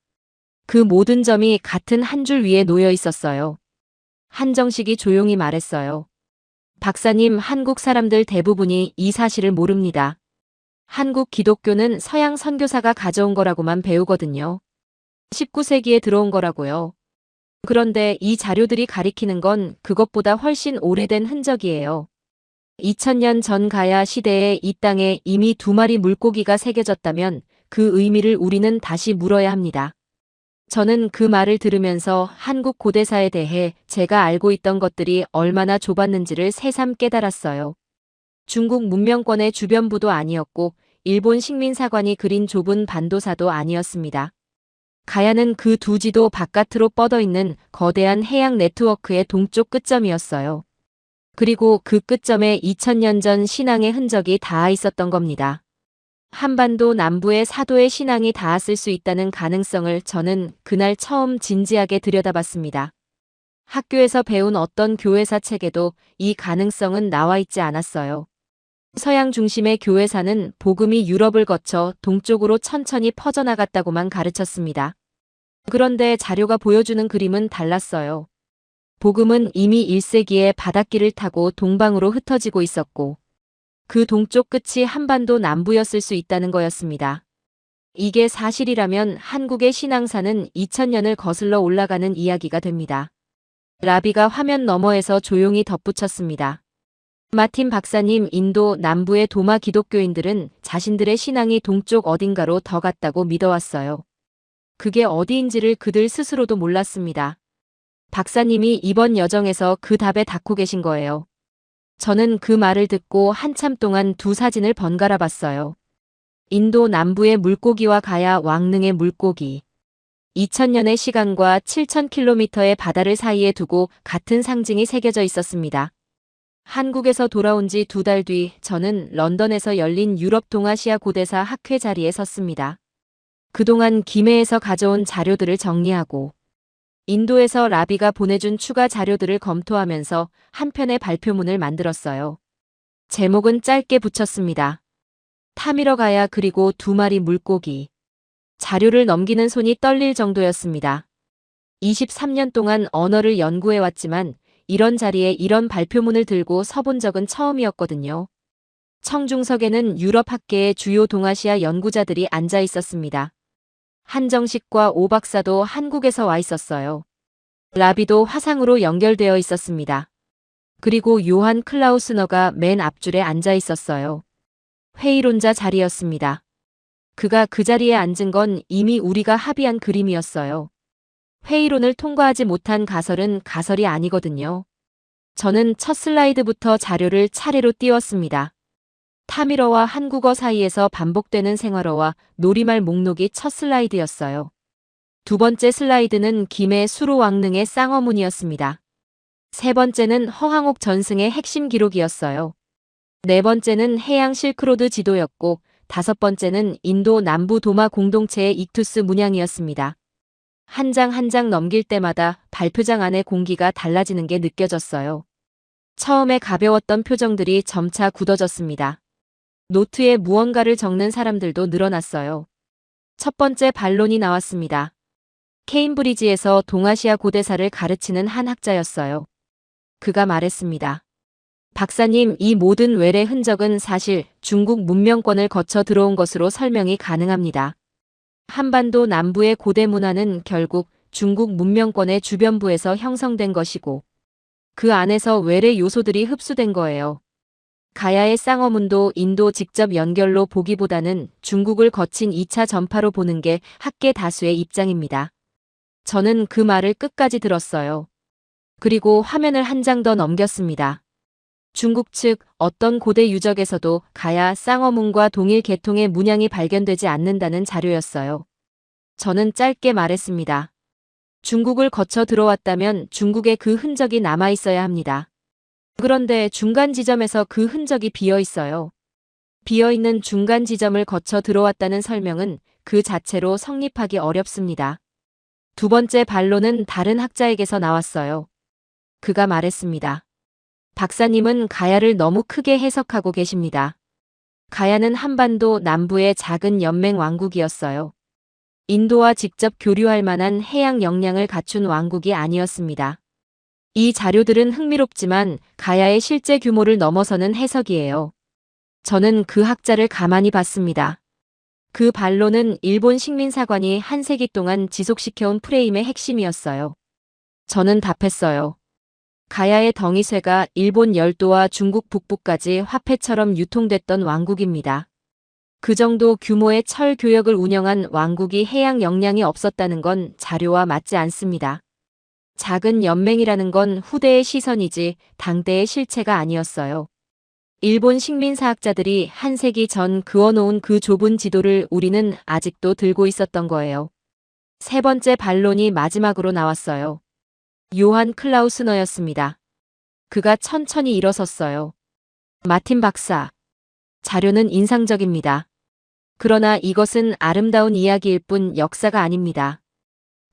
그 모든 점이 같은 한 줄 위에 놓여 있었어요. 한정식이 조용히 말했어요. 박사님, 한국 사람들 대부분이 이 사실을 모릅니다. 한국 기독교는 서양 선교사가 가져온 거라고만 배우거든요. 19세기에 들어온 거라고요. 그런데 이 자료들이 가리키는 건 그것보다 훨씬 오래된 흔적이에요. 2000년 전 가야 시대에 이 땅에 이미 2마리 물고기가 새겨졌다면 그 의미를 우리는 다시 물어야 합니다. 저는 그 말을 들으면서 한국 고대사에 대해 제가 알고 있던 것들이 얼마나 좁았는지를 새삼 깨달았어요. 중국 문명권의 주변부도 아니었고 일본 식민사관이 그린 좁은 반도사도 아니었습니다. 가야는 그 두 지도 바깥으로 뻗어 있는 거대한 해양 네트워크의 동쪽 끝점이었어요. 그리고 그 끝점에 2000년 전 신앙의 흔적이 닿아 있었던 겁니다. 한반도 남부에 사도의 신앙이 닿았을 수 있다는 가능성을 저는 그날 처음 진지하게 들여다봤습니다. 학교에서 배운 어떤 교회사 책에도 이 가능성은 나와 있지 않았어요. 서양 중심의 교회사는 복음이 유럽을 거쳐 동쪽으로 천천히 퍼져나갔다고만 가르쳤습니다. 그런데 자료가 보여주는 그림은 달랐어요. 복음은 이미 1세기에 바닷길을 타고 동방으로 흩어지고 있었고 그 동쪽 끝이 한반도 남부였을 수 있다는 거였습니다. 이게 사실이라면 한국의 신앙사는 2000년을 거슬러 올라가는 이야기가 됩니다. 라비가 화면 너머에서 조용히 덧붙였습니다. 마틴 박사님, 인도 남부의 도마 기독교인들은 자신들의 신앙이 동쪽 어딘가로 더 갔다고 믿어왔어요. 그게 어디인지를 그들 스스로도 몰랐습니다. 박사님이 이번 여정에서 그 답에 닿고 계신 거예요. 저는 그 말을 듣고 한참 동안 두 사진을 번갈아 봤어요. 인도 남부의 물고기와 가야 왕릉의 물고기. 2000년의 시간과 7000km의 바다를 사이에 두고 같은 상징이 새겨져 있었습니다. 한국에서 돌아온 지 2달 뒤 저는 런던에서 열린 유럽 동아시아 고대사 학회 자리에 섰습니다. 그동안 김해에서 가져온 자료들을 정리하고 인도에서 라비가 보내준 추가 자료들을 검토하면서 한 편의 발표문을 만들었어요. 제목은 짧게 붙였습니다. 타미러 가야 그리고 2마리 물고기. 자료를 넘기는 손이 떨릴 정도였습니다. 23년 동안 언어를 연구해왔지만 이런 자리에 이런 발표문을 들고 서본 적은 처음이었거든요. 청중석에는 유럽 학계의 주요 동아시아 연구자들이 앉아 있었습니다. 한정식과 오 박사도 한국에서 와 있었어요. 라비도 화상으로 연결되어 있었습니다. 그리고 요한 클라우스너가 맨 앞줄에 앉아 있었어요. 회의론자 자리였습니다. 그가 그 자리에 앉은 건 이미 우리가 합의한 그림이었어요. 회의론을 통과하지 못한 가설은 가설이 아니거든요. 저는 첫 슬라이드부터 자료를 차례로 띄웠습니다. 타미러와 한국어 사이에서 반복되는 생활어와 놀이말 목록이 첫 슬라이드였어요. 두 번째 슬라이드는 김해 수로왕릉의 쌍어문이었습니다. 세 번째는 허황옥 전승의 핵심 기록이었어요. 네 번째는 해양 실크로드 지도였고 다섯 번째는 인도 남부 도마 공동체의 익투스 문양이었습니다. 한 장 한 장 넘길 때마다 발표장 안의 공기가 달라지는 게 느껴졌어요. 처음에 가벼웠던 표정들이 점차 굳어졌습니다. 노트에 무언가를 적는 사람들도 늘어났어요. 첫 번째 반론이 나왔습니다. 케임브리지에서 동아시아 고대사를 가르치는 한 학자였어요. 그가 말했습니다. 박사님, 이 모든 외래 흔적은 사실 중국 문명권을 거쳐 들어온 것으로 설명이 가능합니다. 한반도 남부의 고대 문화는 결국 중국 문명권의 주변부에서 형성된 것이고 그 안에서 외래 요소들이 흡수된 거예요. 가야의 쌍어문도 인도 직접 연결로 보기보다는 중국을 거친 2차 전파로 보는 게 학계 다수의 입장입니다. 저는 그 말을 끝까지 들었어요. 그리고 화면을 한 장 더 넘겼습니다. 중국 측 어떤 고대 유적에서도 가야 쌍어문과 동일 계통의 문양이 발견되지 않는다는 자료였어요. 저는 짧게 말했습니다. 중국을 거쳐 들어왔다면 중국에 그 흔적이 남아 있어야 합니다. 그런데 중간 지점에서 그 흔적이 비어 있어요. 비어 있는 중간 지점을 거쳐 들어왔다는 설명은 그 자체로 성립하기 어렵습니다. 두 번째 반론은 다른 학자에게서 나왔어요. 그가 말했습니다. 박사님은 가야를 너무 크게 해석하고 계십니다. 가야는 한반도 남부의 작은 연맹 왕국이었어요. 인도와 직접 교류할 만한 해양 역량을 갖춘 왕국이 아니었습니다. 이 자료들은 흥미롭지만 가야의 실제 규모를 넘어서는 해석이에요. 저는 그 학자를 가만히 봤습니다. 그 반론은 일본 식민사관이 한 세기 동안 지속시켜온 프레임의 핵심이었어요. 저는 답했어요. 가야의 덩이쇠가 일본 열도와 중국 북부까지 화폐처럼 유통됐던 왕국입니다. 그 정도 규모의 철 교역을 운영한 왕국이 해양 역량이 없었다는 건 자료와 맞지 않습니다. 작은 연맹이라는 건 후대의 시선이지 당대의 실체가 아니었어요. 일본 식민사학자들이 한 세기 전 그어놓은 그 좁은 지도를 우리는 아직도 들고 있었던 거예요. 세 번째 반론이 마지막으로 나왔어요. 요한 클라우스너였습니다. 그가 천천히 일어섰어요. 마틴 박사. 자료는 인상적입니다. 그러나 이것은 아름다운 이야기일 뿐 역사가 아닙니다.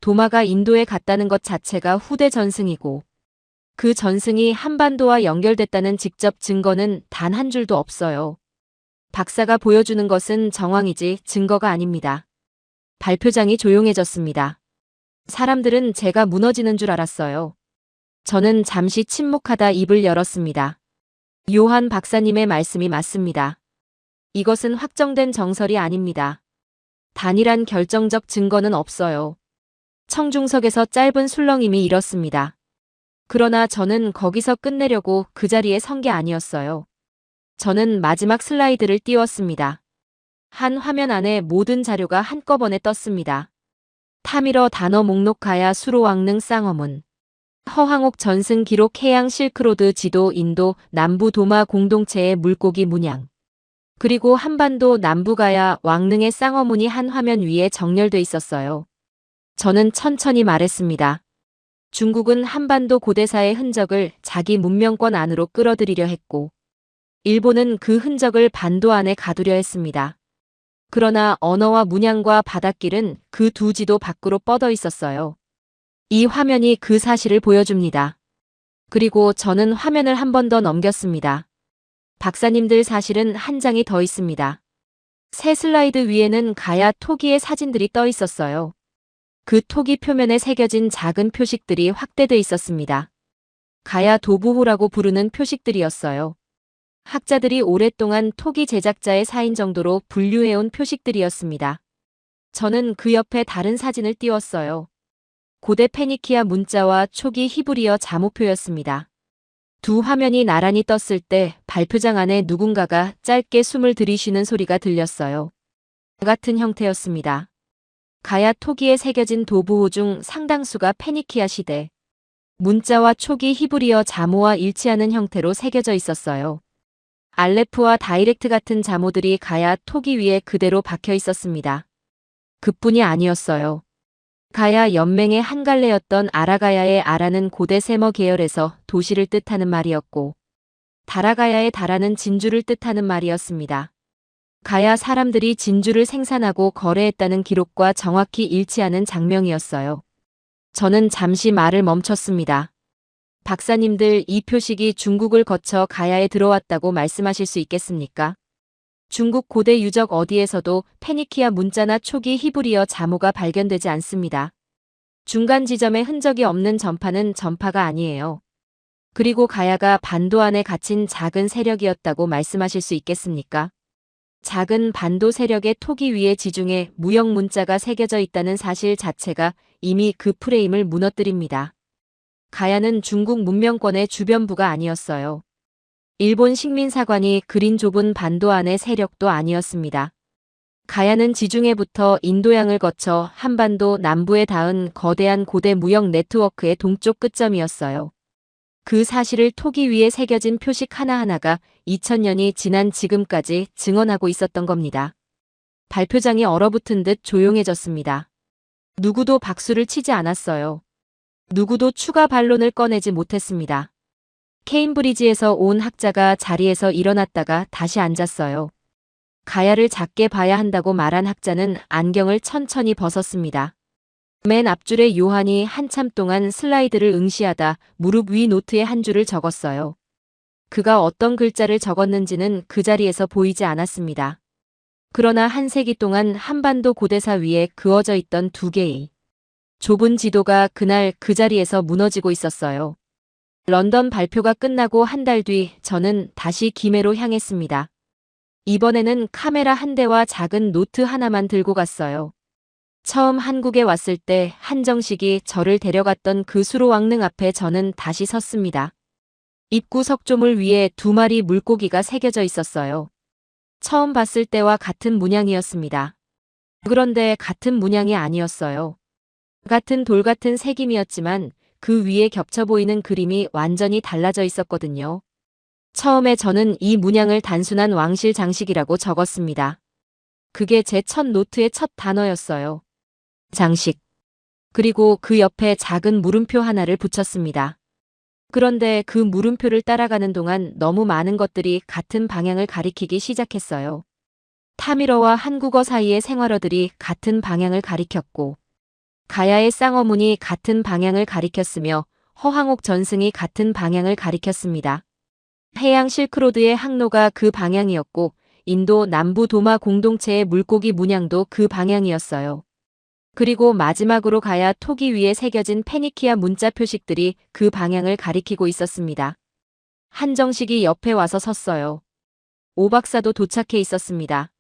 도마가 인도에 갔다는 것 자체가 후대 전승이고 그 전승이 한반도와 연결됐다는 직접 증거는 단 한 줄도 없어요. 박사가 보여주는 것은 정황이지 증거가 아닙니다. 발표장이 조용해졌습니다. 사람들은 제가 무너지는 줄 알았어요. 저는 잠시 침묵하다 입을 열었습니다. 요한 박사님의 말씀이 맞습니다. 이것은 확정된 정설이 아닙니다. 단일한 결정적 증거는 없어요. 청중석에서 짧은 술렁임이 일었습니다. 그러나 저는 거기서 끝내려고 그 자리에 선 게 아니었어요. 저는 마지막 슬라이드를 띄웠습니다. 한 화면 안에 모든 자료가 한꺼번에 떴습니다. 타미러 단어 목록 가야 수로 왕릉 쌍어문. 허황옥 전승 기록 해양 실크로드 지도 인도 남부 도마 공동체의 물고기 문양. 그리고 한반도 남부 가야 왕릉의 쌍어문이 한 화면 위에 정렬돼 있었어요. 저는 천천히 말했습니다. 중국은 한반도 고대사의 흔적을 자기 문명권 안으로 끌어들이려 했고 일본은 그 흔적을 반도 안에 가두려 했습니다. 그러나 언어와 문양과 바닷길은 그 두 지도 밖으로 뻗어 있었어요. 이 화면이 그 사실을 보여줍니다. 그리고 저는 화면을 한 번 더 넘겼습니다. 박사님들 사실은 한 장이 더 있습니다. 새 슬라이드 위에는 가야 토기의 사진들이 떠 있었어요. 그 토기 표면에 새겨진 작은 표식들이 확대돼 있었습니다. 가야 도부호라고 부르는 표식들이었어요. 학자들이 오랫동안 토기 제작자의 사인 정도로 분류해온 표식들이었습니다. 저는 그 옆에 다른 사진을 띄웠어요. 고대 페니키아 문자와 초기 히브리어 자모표였습니다. 두 화면이 나란히 떴을 때 발표장 안에 누군가가 짧게 숨을 들이쉬는 소리가 들렸어요. 같은 형태였습니다. 가야 토기에 새겨진 도부호 중 상당수가 페니키아 시대 문자와 초기 히브리어 자모와 일치하는 형태로 새겨져 있었어요. 알레프와 다이렉트 같은 자모들이 가야 토기 위에 그대로 박혀 있었습니다. 그뿐이 아니었어요. 가야 연맹의 한 갈래였던 아라가야의 아라는 고대 세머 계열에서 도시를 뜻하는 말이었고 다라가야의 다라는 진주를 뜻하는 말이었습니다. 가야 사람들이 진주를 생산하고 거래했다는 기록과 정확히 일치하는 장명이었어요. 저는 잠시 말을 멈췄습니다. 박사님들, 이 표식이 중국을 거쳐 가야에 들어왔다고 말씀하실 수 있겠습니까? 중국 고대 유적 어디에서도 페니키아 문자나 초기 히브리어 자모가 발견되지 않습니다. 중간 지점에 흔적이 없는 전파는 전파가 아니에요. 그리고 가야가 반도 안에 갇힌 작은 세력이었다고 말씀하실 수 있겠습니까? 작은 반도 세력의 토기 위에 지중해 무역 문자가 새겨져 있다는 사실 자체가 이미 그 프레임을 무너뜨립니다. 가야는 중국 문명권의 주변부가 아니었어요. 일본 식민사관이 그린 좁은 반도 안의 세력도 아니었습니다. 가야는 지중해부터 인도양을 거쳐 한반도 남부에 닿은 거대한 고대 무역 네트워크의 동쪽 끝점이었어요. 그 사실을 토기 위에 새겨진 표식 하나하나가 2000년이 지난 지금까지 증언하고 있었던 겁니다. 발표장이 얼어붙은 듯 조용해졌습니다. 누구도 박수를 치지 않았어요. 누구도 추가 반론을 꺼내지 못했습니다. 케임브리지에서 온 학자가 자리에서 일어났다가 다시 앉았어요. 가야를 작게 봐야 한다고 말한 학자는 안경을 천천히 벗었습니다. 맨 앞줄에 요한이 한참 동안 슬라이드를 응시하다 무릎 위 노트에 한 줄을 적었어요. 그가 어떤 글자를 적었는지는 그 자리에서 보이지 않았습니다. 그러나 한 세기 동안 한반도 고대사 위에 그어져 있던 두 개의 좁은 지도가 그날 그 자리에서 무너지고 있었어요. 런던 발표가 끝나고 한 달 뒤 저는 다시 김해로 향했습니다. 이번에는 카메라 한 대와 작은 노트 하나만 들고 갔어요. 처음 한국에 왔을 때 한정식이 저를 데려갔던 그 수로왕릉 앞에 저는 다시 섰습니다. 입구 석조물 위에 두 마리 물고기가 새겨져 있었어요. 처음 봤을 때와 같은 문양이었습니다. 그런데 같은 문양이 아니었어요. 같은 돌 같은 새김이었지만 그 위에 겹쳐 보이는 그림이 완전히 달라져 있었거든요. 처음에 저는 이 문양을 단순한 왕실 장식이라고 적었습니다. 그게 제 첫 노트의 첫 단어였어요. 장식. 그리고 그 옆에 작은 물음표 하나를 붙였습니다. 그런데 그 물음표를 따라가는 동안 너무 많은 것들이 같은 방향을 가리키기 시작했어요. 타밀어와 한국어 사이의 생활어들이 같은 방향을 가리켰고 가야의 쌍어문이 같은 방향을 가리켰으며 허황옥 전승이 같은 방향을 가리켰습니다. 해양 실크로드의 항로가 그 방향이었고 인도 남부 도마 공동체의 물고기 문양도 그 방향이었어요. 그리고 마지막으로 가야 토기 위에 새겨진 페니키아 문자 표식들이 그 방향을 가리키고 있었습니다. 한정식이 옆에 와서 섰어요. 오 박사도 도착해 있었습니다.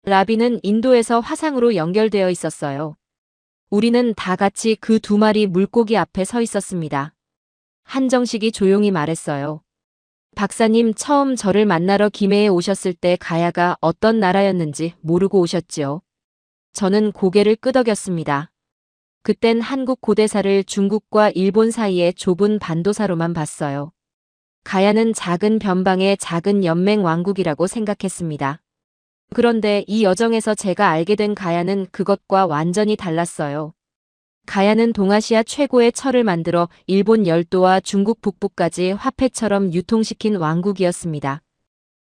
라비는 인도에서 화상으로 연결되어 있었어요. 우리는 다 같이 그 두 마리 물고기 앞에 서 있었습니다. 한정식이 조용히 말했어요. 박사님, 처음 저를 만나러 김해에 오셨을 때 가야가 어떤 나라였는지 모르고 오셨지요. 저는 고개를 끄덕였습니다. 그땐 한국 고대사를 중국과 일본 사이의 좁은 반도사로만 봤어요. 가야는 작은 변방의 작은 연맹 왕국이라고 생각했습니다. 그런데 이 여정에서 제가 알게 된 가야는 그것과 완전히 달랐어요. 가야는 동아시아 최고의 철을 만들어 일본 열도와 중국 북부까지 화폐처럼 유통시킨 왕국이었습니다.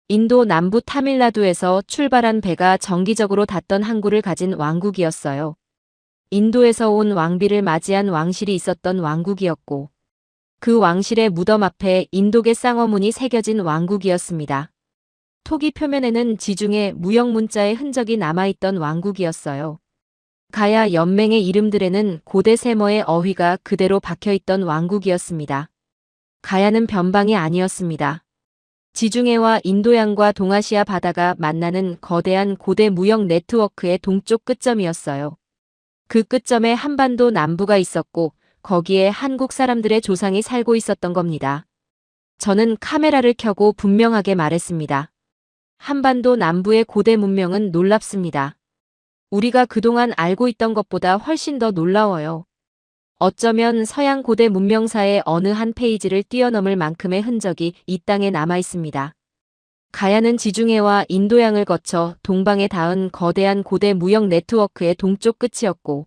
인도 남부 타밀나두에서 출발한 배가 정기적으로 닿던 항구를 가진 왕국이었어요. 인도에서 온 왕비를 맞이한 왕실이 있었던 왕국이었고 그 왕실의 무덤 앞에 인도계 쌍어문이 새겨진 왕국이었습니다. 토기 표면에는 지중해 무역 문자의 흔적이 남아있던 왕국이었어요. 가야 연맹의 이름들에는 고대 세머의 어휘가 그대로 박혀있던 왕국이었습니다. 가야는 변방이 아니었습니다. 지중해와 인도양과 동아시아 바다가 만나는 거대한 고대 무역 네트워크의 동쪽 끝점이었어요. 그 끝점에 한반도 남부가 있었고 거기에 한국 사람들의 조상이 살고 있었던 겁니다. 저는 카메라를 켜고 분명하게 말했습니다. 한반도 남부의 고대 문명은 놀랍습니다. 우리가 그동안 알고 있던 것보다 훨씬 더 놀라워요. 어쩌면 서양 고대 문명사의 어느 한 페이지를 뛰어넘을 만큼의 흔적이 이 땅에 남아 있습니다. 가야는 지중해와 인도양을 거쳐 동방에 닿은 거대한 고대 무역 네트워크의 동쪽 끝이었고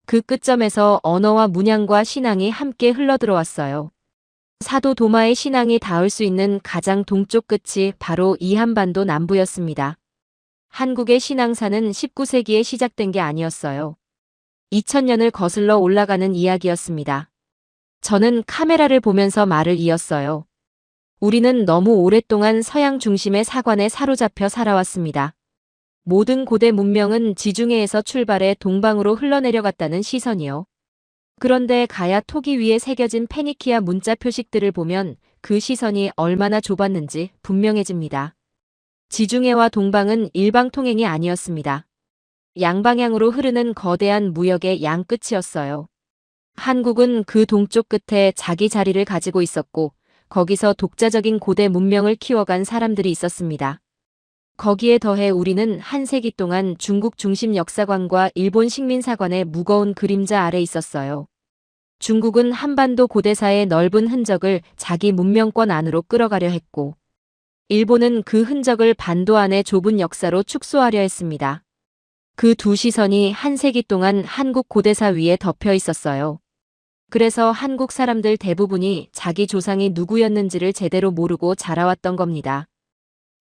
그 끝점에서 언어와 문양과 신앙이 함께 흘러들어왔어요. 사도 도마의 신앙이 닿을 수 있는 가장 동쪽 끝이 바로 이 한반도 남부였습니다. 한국의 신앙사는 19세기에 시작된 게 아니었어요. 2000년을 거슬러 올라가는 이야기였습니다. 저는 카메라를 보면서 말을 이었어요. 우리는 너무 오랫동안 서양 중심의 사관에 사로잡혀 살아왔습니다. 모든 고대 문명은 지중해에서 출발해 동방으로 흘러내려갔다는 시선이요. 그런데 가야 토기 위에 새겨진 페니키아 문자 표식들을 보면 그 시선이 얼마나 좁았는지 분명해집니다. 지중해와 동방은 일방통행이 아니었습니다. 양방향으로 흐르는 거대한 무역의 양끝이었어요. 한국은 그 동쪽 끝에 자기 자리를 가지고 있었고 거기서 독자적인 고대 문명을 키워간 사람들이 있었습니다. 거기에 더해 우리는 한 세기 동안 중국 중심 역사관과 일본 식민사관의 무거운 그림자 아래 있었어요. 중국은 한반도 고대사의 넓은 흔적을 자기 문명권 안으로 끌어가려 했고 일본은 그 흔적을 반도 안의 좁은 역사로 축소하려 했습니다. 그 두 시선이 한 세기 동안 한국 고대사 위에 덮여 있었어요. 그래서 한국 사람들 대부분이 자기 조상이 누구였는지를 제대로 모르고 자라왔던 겁니다.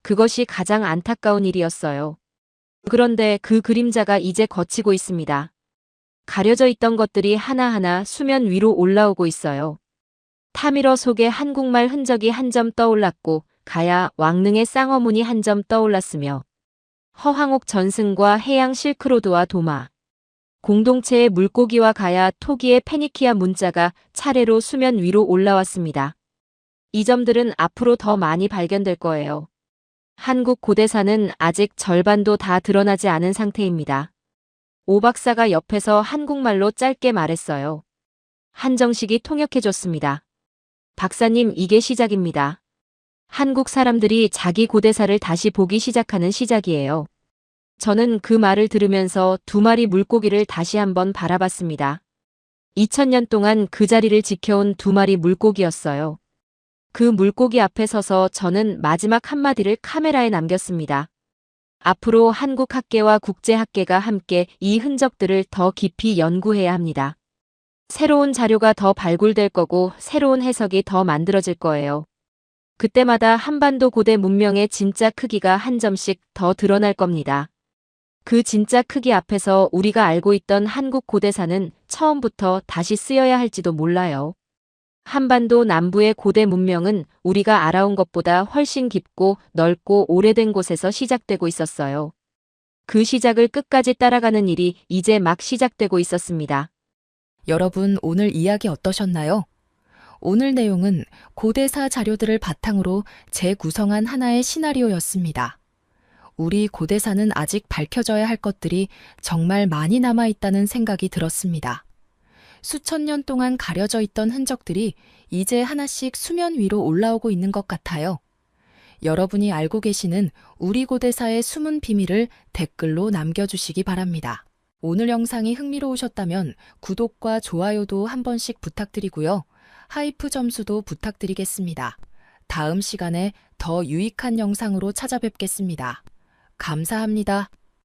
그것이 가장 안타까운 일이었어요. 그런데 그 그림자가 이제 걷히고 있습니다. 가려져 있던 것들이 하나하나 수면 위로 올라오고 있어요. 타밀어 속에 한국말 흔적이 한 점 떠올랐고 가야 왕릉의 쌍어문이 한 점 떠올랐으며 허황옥 전승과 해양 실크로드와 도마, 공동체의 물고기와 가야 토기의 페니키아 문자가 차례로 수면 위로 올라왔습니다. 이 점들은 앞으로 더 많이 발견될 거예요. 한국 고대사는 아직 절반도 다 드러나지 않은 상태입니다. 오 박사가 옆에서 한국말로 짧게 말했어요. 한정식이 통역해줬습니다. 박사님, 이게 시작입니다. 한국 사람들이 자기 고대사를 다시 보기 시작하는 시작이에요. 저는 그 말을 들으면서 두 마리 물고기를 다시 한번 바라봤습니다. 2000년 동안 그 자리를 지켜온 두 마리 물고기였어요. 그 물고기 앞에 서서 저는 마지막 한마디를 카메라에 남겼습니다. 앞으로 한국 학계와 국제 학계가 함께 이 흔적들을 더 깊이 연구해야 합니다. 새로운 자료가 더 발굴될 거고 새로운 해석이 더 만들어질 거예요. 그때마다 한반도 고대 문명의 진짜 크기가 한 점씩 더 드러날 겁니다. 그 진짜 크기 앞에서 우리가 알고 있던 한국 고대사는 처음부터 다시 쓰여야 할지도 몰라요. 한반도 남부의 고대 문명은 우리가 알아온 것보다 훨씬 깊고 넓고 오래된 곳에서 시작되고 있었어요. 그 시작을 끝까지 따라가는 일이 이제 막 시작되고 있었습니다. 여러분, 오늘 이야기 어떠셨나요? 오늘 내용은 고대사 자료들을 바탕으로 재구성한 하나의 시나리오였습니다. 우리 고대사는 아직 밝혀져야 할 것들이 정말 많이 남아있다는 생각이 들었습니다. 수천 년 동안 가려져 있던 흔적들이 이제 하나씩 수면 위로 올라오고 있는 것 같아요. 여러분이 알고 계시는 우리 고대사의 숨은 비밀을 댓글로 남겨주시기 바랍니다. 오늘 영상이 흥미로우셨다면 구독과 좋아요도 한 번씩 부탁드리고요. 하이프 점수도 부탁드리겠습니다. 다음 시간에 더 유익한 영상으로 찾아뵙겠습니다. 감사합니다.